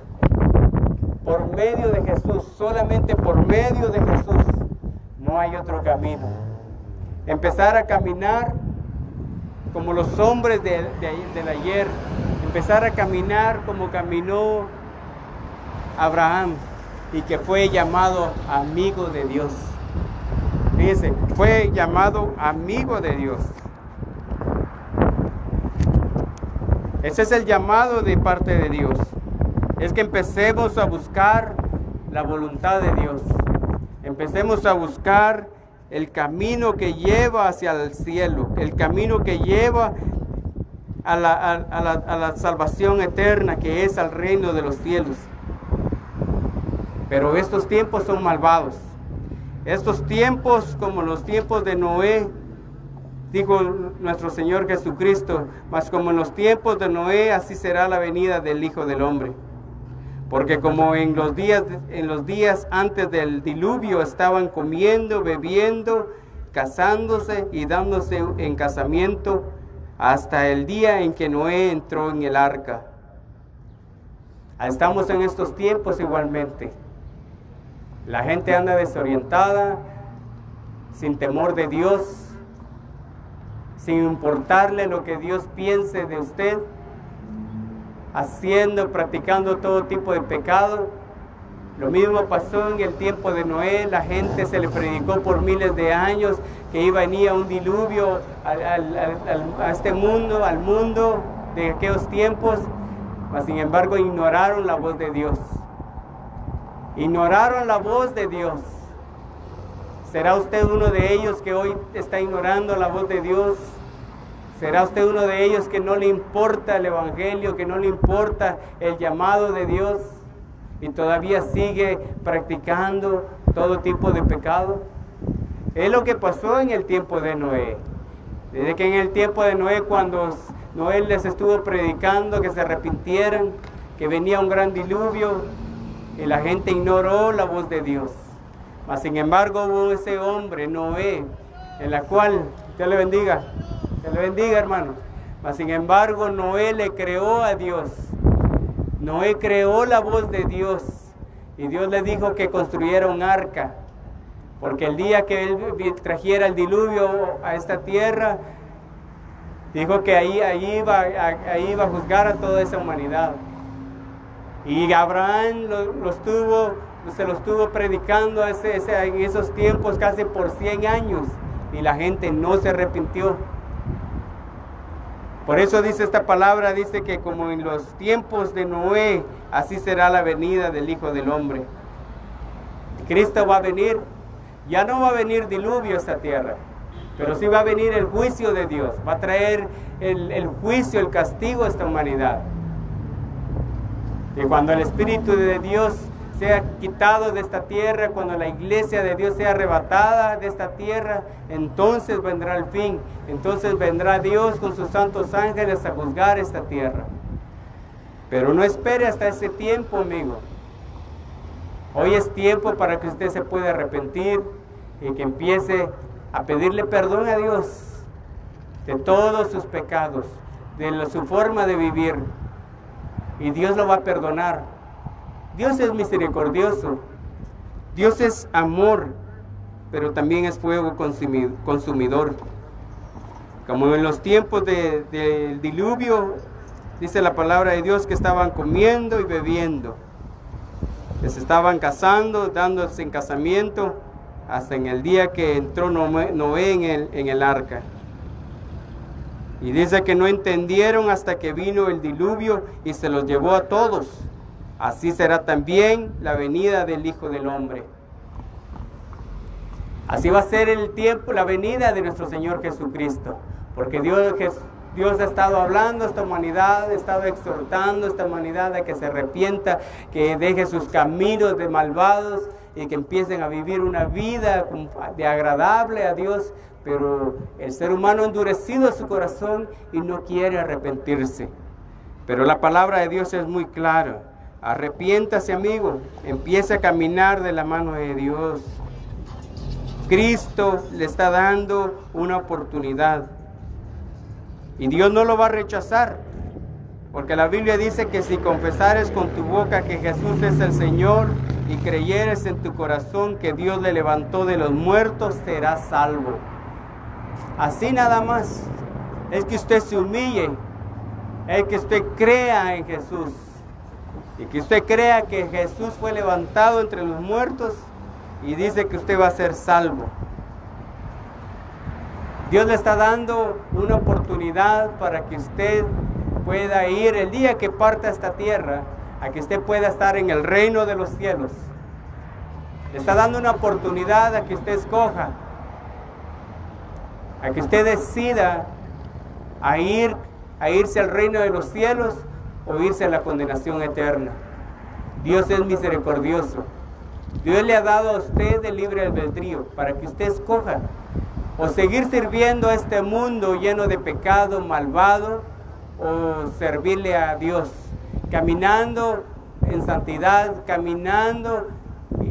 Por medio de Jesús, solamente por medio de Jesús. No hay otro camino. Empezar a caminar como los hombres del ayer. Empezar a caminar como caminó Abraham, y que fue llamado amigo de Dios. Fíjense, fue llamado amigo de Dios. Ese es el llamado de parte de Dios. Es que empecemos a buscar la voluntad de Dios. Empecemos a buscar el camino que lleva hacia el cielo, el camino que lleva a la salvación eterna, que es al reino de los cielos. Pero estos tiempos son malvados. Estos tiempos, como los tiempos de Noé, dijo nuestro Señor Jesucristo, mas como en los tiempos de Noé, así será la venida del Hijo del Hombre. Porque como en los días antes del diluvio estaban comiendo, bebiendo, casándose y dándose en casamiento, hasta el día en que Noé entró en el arca. Estamos en estos tiempos igualmente. La gente anda desorientada, sin temor de Dios, sin importarle lo que Dios piense de usted, practicando todo tipo de pecado. Lo mismo pasó en el tiempo de Noé. La gente se le predicó por miles de años que iba a venir un diluvio a este mundo, al mundo de aquellos tiempos, mas sin embargo ignoraron la voz de Dios. Ignoraron la voz de Dios. ¿Será usted uno de ellos que hoy está ignorando la voz de Dios? ¿Será usted uno de ellos que no le importa el evangelio, que no le importa el llamado de Dios y todavía sigue practicando todo tipo de pecado? Es lo que pasó en el tiempo de Noé. Desde que en el tiempo de Noé, cuando Noé les estuvo predicando que se arrepintieran, que venía un gran diluvio, y la gente ignoró la voz de Dios. Mas sin embargo hubo ese hombre, Noé, en la cual, Dios le bendiga, hermano. Mas sin embargo Noé le creó a Dios. Noé creó la voz de Dios. Y Dios le dijo que construyera un arca. Porque el día que él trajera el diluvio a esta tierra, dijo que ahí iba a juzgar a toda esa humanidad. Y Abraham se lo estuvo predicando en esos tiempos casi por 100 años. Y la gente no se arrepintió. Por eso dice esta palabra, dice que como en los tiempos de Noé, así será la venida del Hijo del Hombre. Cristo va a venir. Ya no va a venir diluvio a esta tierra, pero sí va a venir el juicio de Dios. Va a traer el juicio, el castigo a esta humanidad. Y cuando el Espíritu de Dios sea quitado de esta tierra, cuando la iglesia de Dios sea arrebatada de esta tierra, entonces vendrá el fin. Entonces vendrá Dios con sus santos ángeles a juzgar esta tierra. Pero no espere hasta ese tiempo, amigo. Hoy es tiempo para que usted se pueda arrepentir y que empiece a pedirle perdón a Dios de todos sus pecados, de su forma de vivir. Y Dios lo va a perdonar. Dios es misericordioso. Dios es amor, pero también es fuego consumidor. Como en los tiempos del diluvio, dice la palabra de Dios que estaban comiendo y bebiendo. Que se estaban casando, dándose en casamiento, hasta en el día que entró Noé en el arca. Y dice que no entendieron hasta que vino el diluvio y se los llevó a todos. Así será también la venida del Hijo del Hombre. Así va a ser el tiempo, la venida de nuestro Señor Jesucristo. Porque Dios ha estado hablando a esta humanidad, ha estado exhortando a esta humanidad a que se arrepienta, que deje sus caminos de malvados y que empiecen a vivir una vida de agradable a Dios. Pero el ser humano ha endurecido su corazón y no quiere arrepentirse. Pero la palabra de Dios es muy clara. Arrepiéntase, amigo, empiece a caminar de la mano de Dios. Cristo le está dando una oportunidad. Y Dios no lo va a rechazar, porque la Biblia dice que si confesares con tu boca que Jesús es el Señor y creyeres en tu corazón que Dios le levantó de los muertos, serás salvo. Así nada más, es que usted se humille, es que usted crea en Jesús y que usted crea que Jesús fue levantado entre los muertos y dice que usted va a ser salvo. Dios le está dando una oportunidad para que usted pueda ir el día que parta esta tierra, a que usted pueda estar en el reino de los cielos. Le está dando una oportunidad a que usted escoja, a que usted decida a irse al reino de los cielos o irse a la condenación eterna. Dios es misericordioso. Dios le ha dado a usted el libre albedrío para que usted escoja o seguir sirviendo a este mundo lleno de pecado, malvado, o servirle a Dios, caminando en santidad, caminando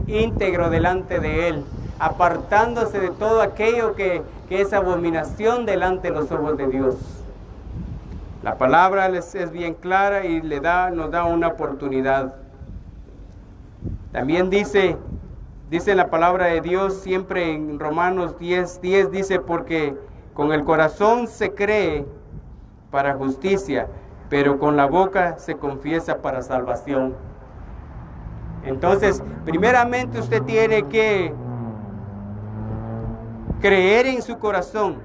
íntegro delante de Él, apartándose de todo aquello que es abominación delante de los ojos de Dios. La palabra es bien clara y nos da una oportunidad. También dice la palabra de Dios siempre en Romanos 10:10, dice, porque con el corazón se cree para justicia, pero con la boca se confiesa para salvación. Entonces, primeramente usted tiene que creer en su corazón.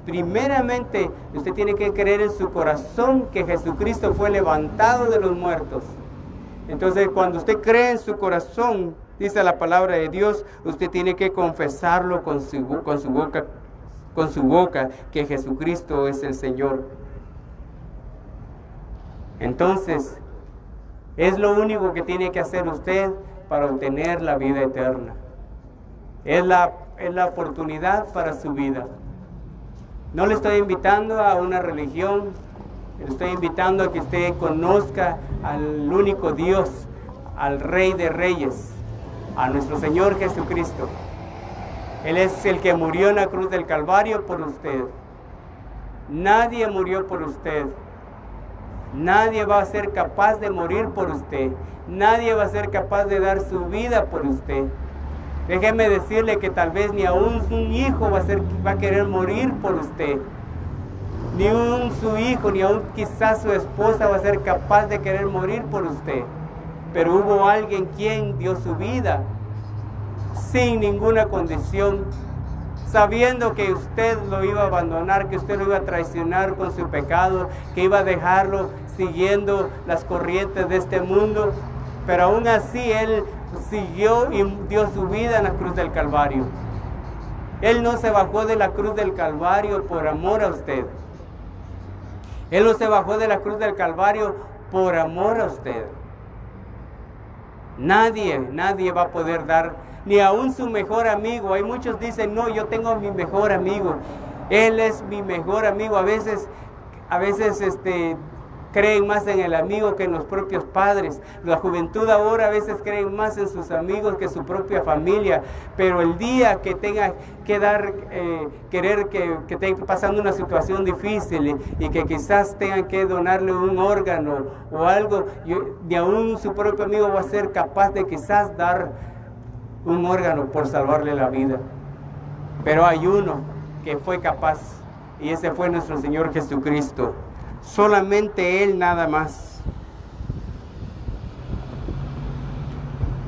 Primeramente, usted tiene que creer en su corazón que Jesucristo fue levantado de los muertos. Entonces, cuando usted cree en su corazón, dice la palabra de Dios, usted tiene que confesarlo con su boca que Jesucristo es el Señor. Entonces, es lo único que tiene que hacer usted para obtener la vida eterna. Es la oportunidad para su vida. No le estoy invitando a una religión, le estoy invitando a que usted conozca al único Dios, al Rey de Reyes, a nuestro Señor Jesucristo. Él es el que murió en la cruz del Calvario por usted. Nadie murió por usted. Nadie va a ser capaz de morir por usted. Nadie va a ser capaz de dar su vida por usted. Déjeme decirle que tal vez ni aún un hijo va a querer morir por usted. Ni su hijo, ni aún quizás su esposa va a ser capaz de querer morir por usted. Pero hubo alguien quien dio su vida sin ninguna condición, sabiendo que usted lo iba a abandonar, que usted lo iba a traicionar con su pecado, que iba a dejarlo siguiendo las corrientes de este mundo. Pero aún así Él siguió y dio su vida en la cruz del Calvario. Él no se bajó de la cruz del Calvario por amor a usted. Él no se bajó de la cruz del Calvario por amor a usted. Nadie va a poder dar, ni aún su mejor amigo. Hay muchos dicen, no, yo tengo mi mejor amigo. Él es mi mejor amigo. A veces creen más en el amigo que en los propios padres. La juventud ahora a veces creen más en sus amigos que en su propia familia. Pero el día que tenga que dar, que esté pasando una situación difícil y que quizás tengan que donarle un órgano o algo, ni aún su propio amigo va a ser capaz de quizás dar un órgano por salvarle la vida. Pero hay uno que fue capaz, y ese fue nuestro Señor Jesucristo. Solamente Él, nada más.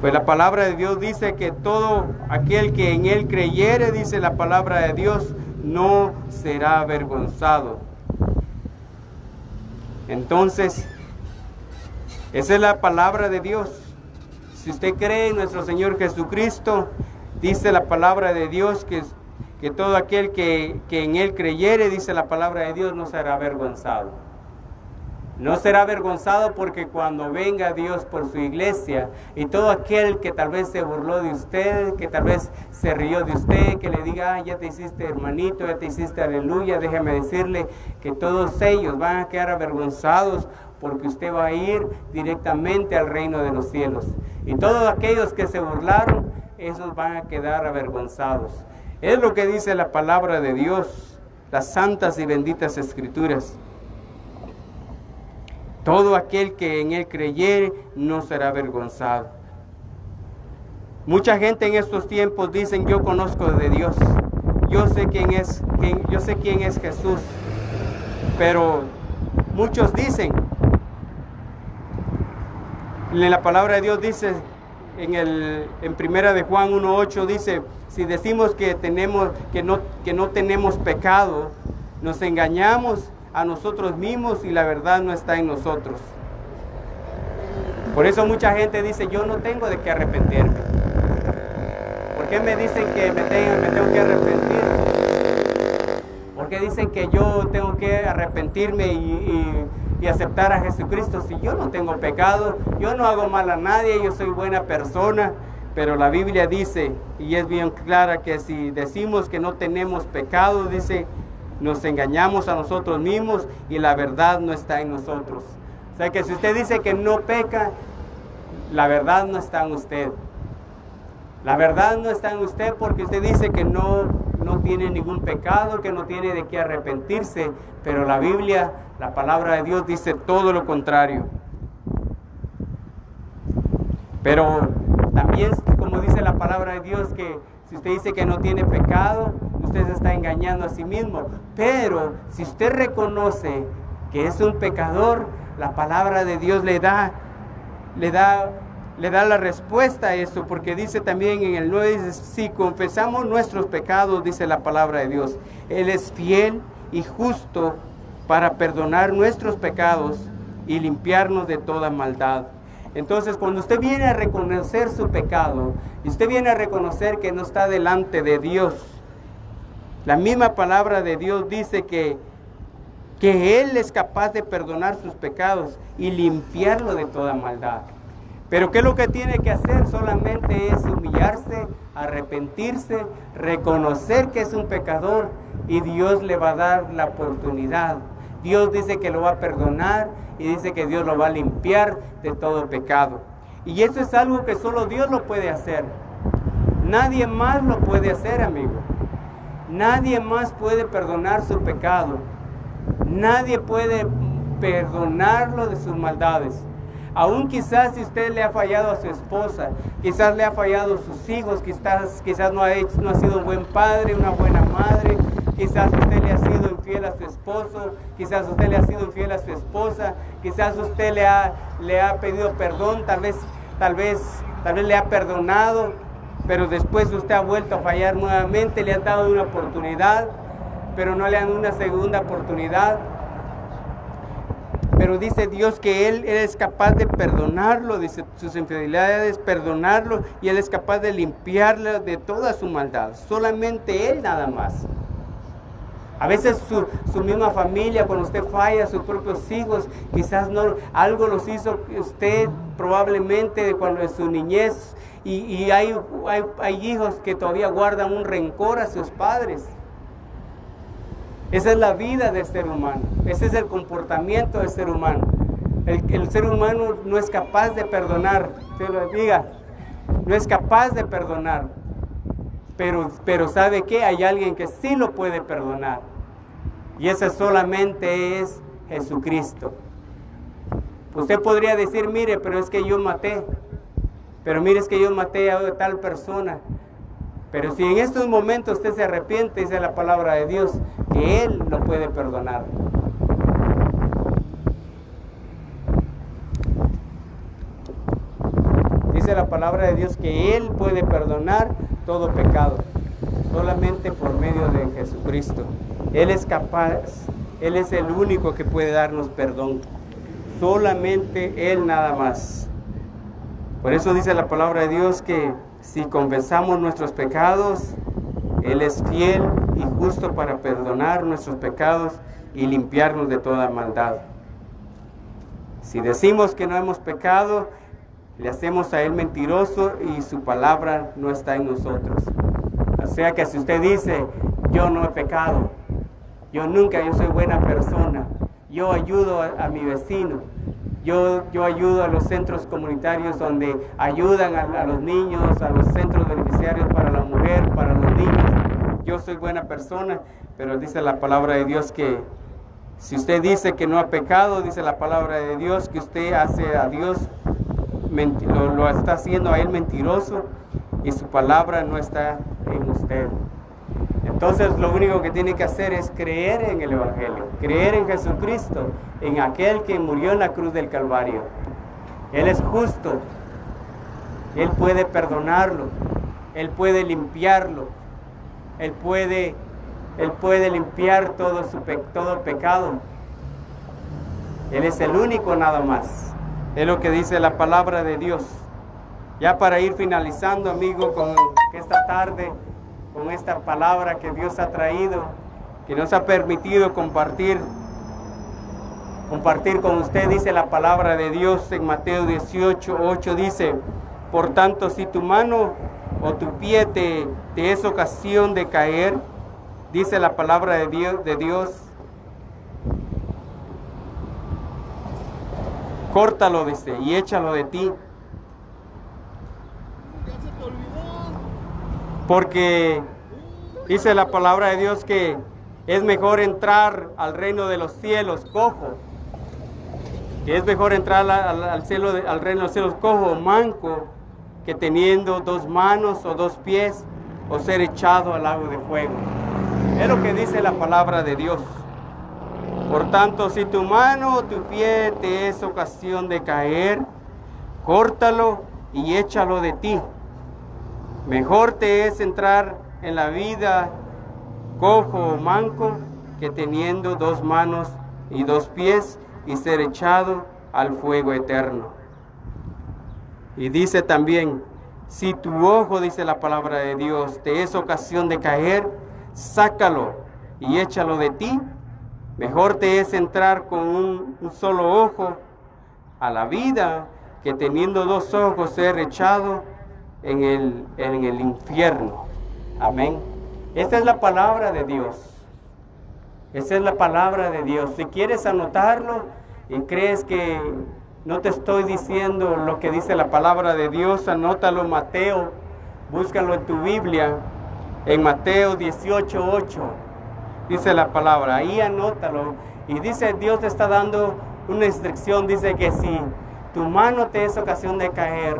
Pues la palabra de Dios dice que todo aquel que en Él creyere, dice la palabra de Dios, no será avergonzado. Entonces, esa es la palabra de Dios. Si usted cree en nuestro Señor Jesucristo, dice la palabra de Dios que todo aquel que en Él creyere, dice la palabra de Dios, no será avergonzado. No será avergonzado porque cuando venga Dios por su iglesia y todo aquel que tal vez se burló de usted, que tal vez se rió de usted, que le diga, ya te hiciste hermanito, ya te hiciste aleluya, déjeme decirle que todos ellos van a quedar avergonzados porque usted va a ir directamente al reino de los cielos. Y todos aquellos que se burlaron, esos van a quedar avergonzados. Es lo que dice la palabra de Dios, las santas y benditas escrituras. Todo aquel que en Él creyere no será avergonzado. Mucha gente en estos tiempos dicen, yo conozco de Dios, yo sé quién es Jesús. Pero muchos dicen, en la palabra de Dios dice, en primera de Juan 1:8 dice, si decimos que no tenemos pecado, nos engañamos a nosotros mismos y la verdad no está en nosotros. Por eso mucha gente dice, yo no tengo de qué arrepentirme. ¿Por qué me dicen que me tengo que arrepentir? ¿Por qué dicen que yo tengo que arrepentirme y aceptar a Jesucristo si yo no tengo pecado? Yo no hago mal a nadie, yo soy buena persona. pero la Biblia dice, y es bien clara, que si decimos que no tenemos pecado, dice, nos engañamos a nosotros mismos y la verdad no está en nosotros. O sea que si usted dice que no peca, la verdad no está en usted. La verdad no está en usted porque usted dice que no tiene ningún pecado, que no tiene de qué arrepentirse, pero la Biblia, la palabra de Dios dice todo lo contrario. Pero también, como dice la palabra de Dios, que si usted dice que no tiene pecado, usted se está engañando a sí mismo. Pero si usted reconoce que es un pecador, la palabra de Dios le da la respuesta a eso, porque dice también en el 9, dice, si confesamos nuestros pecados, dice la palabra de Dios, Él es fiel y justo para perdonar nuestros pecados y limpiarnos de toda maldad. Entonces, cuando usted viene a reconocer su pecado, y usted viene a reconocer que no está delante de Dios, la misma palabra de Dios dice que Él es capaz de perdonar sus pecados y limpiarlo de toda maldad. Pero ¿qué es lo que tiene que hacer? Solamente es humillarse, arrepentirse, reconocer que es un pecador y Dios le va a dar la oportunidad. Dios dice que lo va a perdonar y dice que Dios lo va a limpiar de todo pecado. Y eso es algo que solo Dios lo puede hacer. Nadie más lo puede hacer, amigo. Nadie más puede perdonar su pecado. Nadie puede perdonarlo de sus maldades. Aún quizás si usted le ha fallado a su esposa, quizás le ha fallado a sus hijos, quizás no ha sido un buen padre, una buena madre, quizás usted le ha sido infiel a su esposo, quizás usted le ha sido infiel a su esposa, quizás usted le ha pedido perdón, tal vez le ha perdonado, pero después usted ha vuelto a fallar nuevamente, le han dado una oportunidad, pero no le dan una segunda oportunidad. Pero dice Dios que Él es capaz de perdonarlo, dice sus infidelidades, perdonarlo, y Él es capaz de limpiarlo de toda su maldad. Solamente Él nada más. A veces su misma familia, cuando usted falla, sus propios hijos, quizás no, algo los hizo usted probablemente de cuando en su niñez, y hay hijos que todavía guardan un rencor a sus padres. Esa es la vida del ser humano, ese es el comportamiento del ser humano. El ser humano no es capaz de perdonar, te lo diga, no es capaz de perdonar, pero ¿sabe qué? Hay alguien que sí lo puede perdonar, y ese solamente es Jesucristo. Usted podría decir, mire, pero es que yo maté, a tal persona. Pero si en estos momentos usted se arrepiente, dice la palabra de Dios, que Él lo puede perdonar. Dice la palabra de Dios que Él puede perdonar todo pecado, solamente por medio de Jesucristo. Él es capaz, Él es el único que puede darnos perdón. Solamente Él nada más. Por eso dice la palabra de Dios que si confesamos nuestros pecados, Él es fiel y justo para perdonar nuestros pecados y limpiarnos de toda maldad. Si decimos que no hemos pecado, le hacemos a Él mentiroso y su palabra no está en nosotros. O sea que si usted dice, yo no he pecado, yo soy buena persona, yo ayudo a mi vecino, yo ayudo a los centros comunitarios donde ayudan a los niños, a los centros beneficiarios para la mujer, para los niños. Yo soy buena persona, pero dice la palabra de Dios que si usted dice que no ha pecado, dice la palabra de Dios que usted hace a Dios, lo está haciendo a Él mentiroso y su palabra no está en usted. Entonces lo único que tiene que hacer es creer en el Evangelio, creer en Jesucristo, en aquel que murió en la cruz del Calvario. Él es justo, Él puede perdonarlo, Él puede limpiarlo, Él puede limpiar todo pecado. Él es el único nada más. Es lo que dice la palabra de Dios. Ya para ir finalizando, amigo, con esta tarde, con esta palabra que Dios ha traído, que nos ha permitido compartir con usted, dice la palabra de Dios en Mateo 18:8, dice, Por tanto, si tu mano o tu pie te es ocasión de caer, dice la palabra de Dios, córtalo, dice, y échalo de ti. Porque dice la palabra de Dios que es mejor entrar al reino de los cielos cojo, que es mejor entrar al reino de los cielos cojo o manco, que teniendo 2 manos o 2 pies, o ser echado al lago de fuego. Es lo que dice la palabra de Dios. Por tanto, si tu mano o tu pie te es ocasión de caer, córtalo y échalo de ti. Mejor te es entrar en la vida cojo o manco, que teniendo 2 manos y 2 pies, y ser echado al fuego eterno. Y dice también, si tu ojo, dice la palabra de Dios, te es ocasión de caer, sácalo y échalo de ti. Mejor te es entrar con un solo ojo a la vida, que teniendo 2 ojos ser echado en el infierno. Amén. Esta es la palabra de Dios. Esa es la palabra de Dios. Si quieres anotarlo y crees que no te estoy diciendo lo que dice la palabra de Dios, anótalo. Mateo, búscalo en tu Biblia, en Mateo 18:8, dice la palabra, ahí anótalo. Y dice, Dios te está dando una instrucción, dice que si tu mano te es ocasión de caer,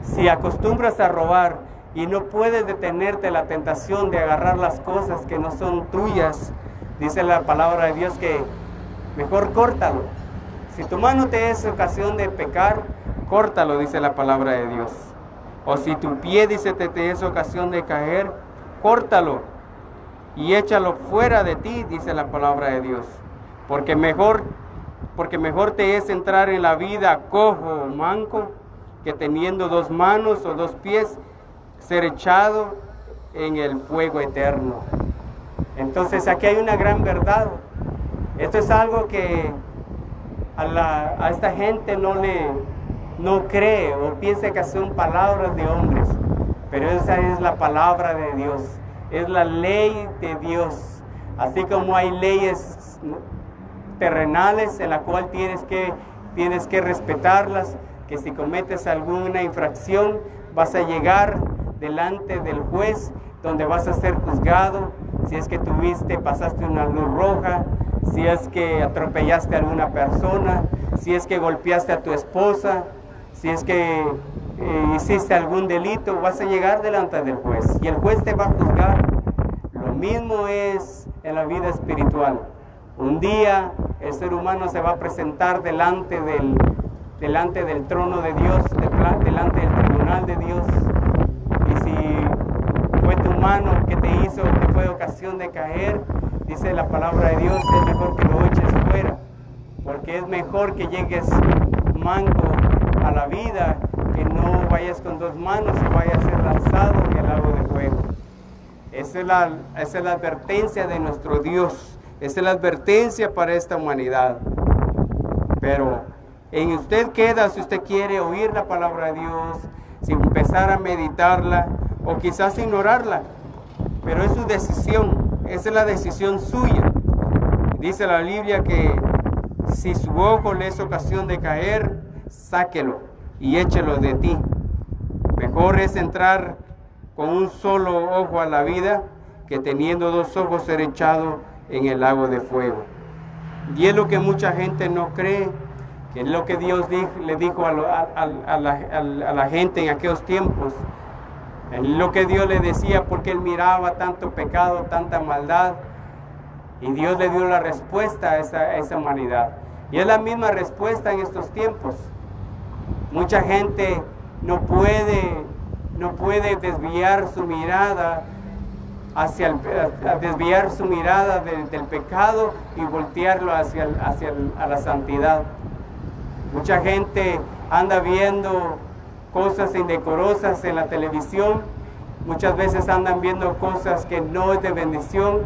si acostumbras a robar y no puedes detenerte la tentación de agarrar las cosas que no son tuyas, dice la palabra de Dios que mejor córtalo. Si tu mano te es ocasión de pecar, córtalo, dice la palabra de Dios. O si tu pie, dice, te es ocasión de caer, córtalo y échalo fuera de ti, dice la palabra de Dios. Porque mejor te es entrar en la vida cojo o manco, que teniendo 2 manos o 2 pies, ser echado en el fuego eterno. Entonces aquí hay una gran verdad. Esto es algo que a esta gente no cree o piensa que son palabras de hombres, pero esa es la palabra de Dios, es la ley de Dios. Así como hay leyes terrenales en la cual tienes que respetarlas, que si cometes alguna infracción vas a llegar delante del juez, donde vas a ser juzgado, si es que pasaste una luz roja, si es que atropellaste a alguna persona, si es que golpeaste a tu esposa, si es que hiciste algún delito, vas a llegar delante del juez y el juez te va a juzgar. Lo mismo es en la vida espiritual. Un día el ser humano se va a presentar delante del trono de Dios, delante del tribunal de Dios. Y si fue tu mano que te fue ocasión de caer, dice la palabra de Dios, es mejor que lo eches fuera, porque es mejor que llegues manco a la vida, que no vayas con 2 manos y vayas a ser lanzado en el lago de fuego. Esa es la advertencia de nuestro Dios, esa es la advertencia para esta humanidad. Pero en usted queda si usted quiere oír la palabra de Dios, sin empezar a meditarla o quizás ignorarla, pero es su decisión, esa es la decisión suya. Dice la Biblia que si su ojo le es ocasión de caer, sáquelo y échelo de ti. Mejor es entrar con un solo ojo a la vida, que teniendo 2 ojos ser echado en el lago de fuego. Y es lo que mucha gente no cree, que es lo que Dios le dijo a la gente en aquellos tiempos. Es lo que Dios le decía, porque él miraba tanto pecado, tanta maldad, y Dios le dio la respuesta a esa humanidad. Y es la misma respuesta en estos tiempos. Mucha gente no puede desviar su mirada del pecado y voltearlo hacia la santidad. Mucha gente anda viendo cosas indecorosas en la televisión, muchas veces andan viendo cosas que no es de bendición,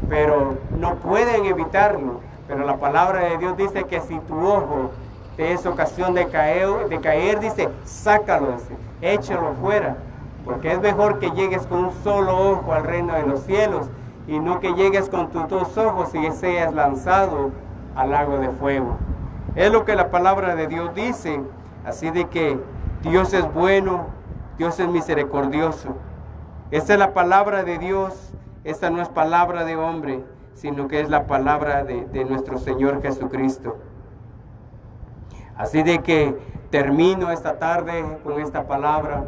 pero no pueden evitarlo. Pero la palabra de Dios dice que si tu ojo te es ocasión de caer, dice, sácalo, dice, échalo fuera, porque es mejor que llegues con un solo ojo al reino de los cielos y no que llegues con tus dos ojos y seas lanzado al lago de fuego. Es lo que la palabra de Dios dice, así de que Dios es bueno, Dios es misericordioso. Esta es la palabra de Dios, esta no es palabra de hombre, sino que es la palabra de nuestro Señor Jesucristo. Así de que termino esta tarde con esta palabra,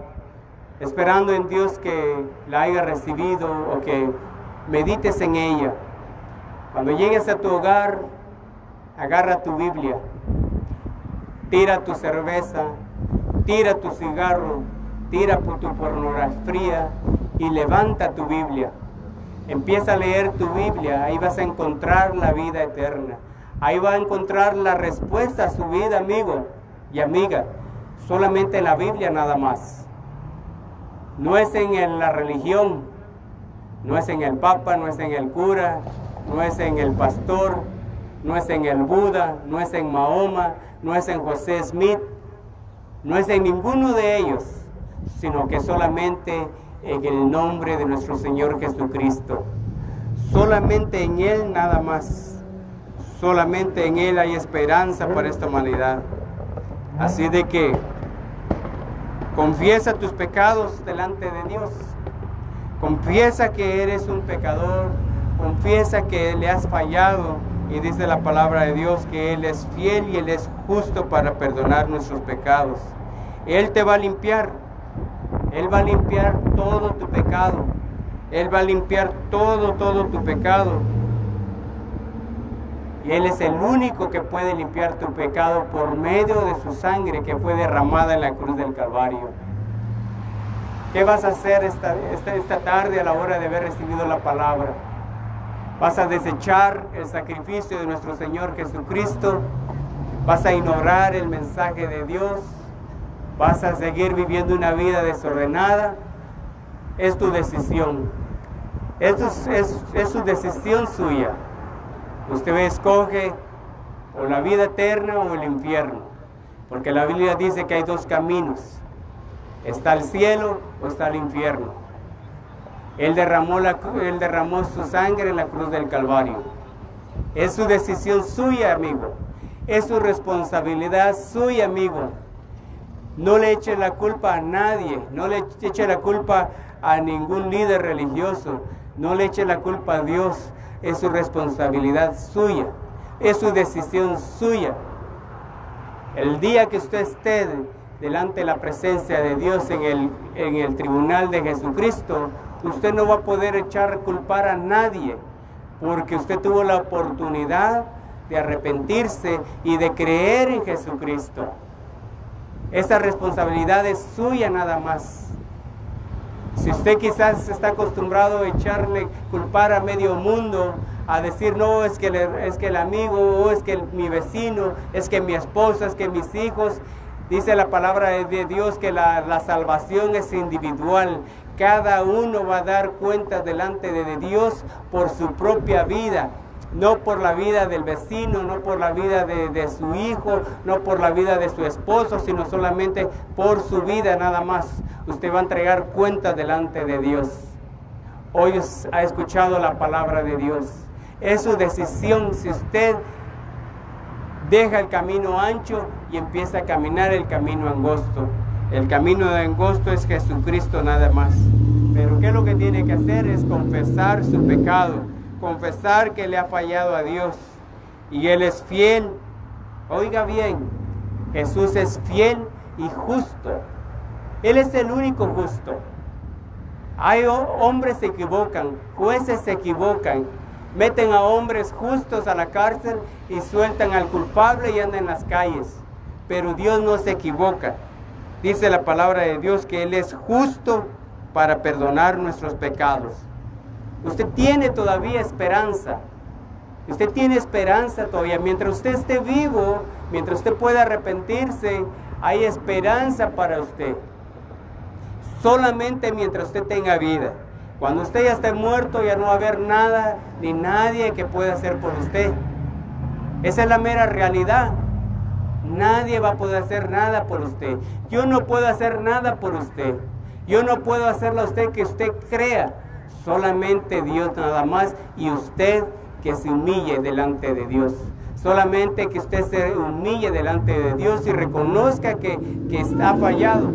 esperando en Dios que la haya recibido o que medites en ella. Cuando llegues a tu hogar, agarra tu Biblia, tira tu cerveza, tira tu cigarro, tira tu pornografía y levanta tu Biblia. Empieza a leer tu Biblia, ahí vas a encontrar la vida eterna. Ahí va a encontrar la respuesta a su vida, amigo y amiga. Solamente en la Biblia nada más. No es en la religión, no es en el Papa, no es en el cura, no es en el pastor, no es en el Buda, no es en Mahoma, no es en José Smith, no es en ninguno de ellos, sino que solamente en el nombre de nuestro Señor Jesucristo. Solamente en Él nada más. Solamente en Él hay esperanza para esta humanidad. Así de que confiesa tus pecados delante de Dios. Confiesa que eres un pecador. Confiesa que le has fallado. Y dice la palabra de Dios que Él es fiel y Él es justo para perdonar nuestros pecados. Él te va a limpiar. Él va a limpiar todo tu pecado. Él va a limpiar todo tu pecado. Y Él es el único que puede limpiar tu pecado por medio de su sangre que fue derramada en la cruz del Calvario. ¿Qué vas a hacer esta tarde a la hora de haber recibido la palabra? ¿Vas a desechar el sacrificio de nuestro Señor Jesucristo? ¿Vas a ignorar el mensaje de Dios? ¿Vas a seguir viviendo una vida desordenada? Es tu decisión. Es su decisión suya. Usted escoge o la vida eterna o el infierno, porque la Biblia dice que hay dos caminos, está el cielo o está el infierno. Él derramó su sangre en la cruz del Calvario. Es su decisión suya, amigo, es su responsabilidad suya, amigo. No le eche la culpa a nadie, no le eche la culpa a ningún líder religioso, no le eche la culpa a Dios. Es su responsabilidad suya, es su decisión suya. El día que usted esté delante de la presencia de Dios en el tribunal de Jesucristo, usted no va a poder echar culpar a nadie, porque usted tuvo la oportunidad de arrepentirse y de creer en Jesucristo. Esa responsabilidad es suya nada más. Si usted quizás está acostumbrado a echarle culpar a medio mundo, a decir, no, es que el amigo, o es que mi vecino, es que mi esposa, es que mis hijos, dice la palabra de Dios que la salvación es individual. Cada uno va a dar cuenta delante de Dios por su propia vida, no por la vida del vecino, no por la vida de su hijo, no por la vida de su esposo, sino solamente por su vida nada más. Usted va a entregar cuenta delante de Dios. Hoy ha escuchado la palabra de Dios. Es su decisión si usted deja el camino ancho y empieza a caminar el camino angosto. El camino angosto es Jesucristo nada más. Pero ¿qué es lo que tiene que hacer? Es confesar su pecado, confesar que le ha fallado a Dios. Y Él es fiel. Oiga bien, Jesús es fiel y justo. Él es el único justo. Hay hombres se equivocan, jueces se equivocan, meten a hombres justos a la cárcel y sueltan al culpable y andan en las calles. Pero Dios no se equivoca. Dice la palabra de Dios que Él es justo para perdonar nuestros pecados. Usted tiene todavía esperanza. Usted tiene esperanza todavía. Mientras usted esté vivo, mientras usted pueda arrepentirse, hay esperanza para usted. Solamente mientras usted tenga vida. Cuando usted ya esté muerto, ya no va a haber nada ni nadie que pueda hacer por usted. Esa es la mera realidad. Nadie va a poder hacer nada por usted. Yo no puedo hacer nada por usted. Yo no puedo hacerle a usted que usted crea. Solamente Dios nada más, y usted que se humille delante de Dios. Solamente que usted se humille delante de Dios y reconozca que está fallado.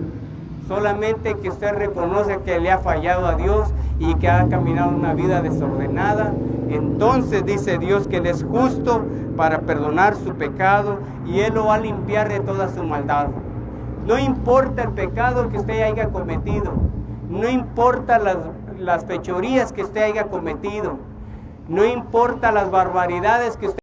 Solamente que usted reconozca que le ha fallado a Dios y que ha caminado una vida desordenada. Entonces dice Dios que Él es justo para perdonar su pecado y Él lo va a limpiar de toda su maldad. No importa el pecado que usted haya cometido. No importa las fechorías que usted haya cometido. No importa las barbaridades que usted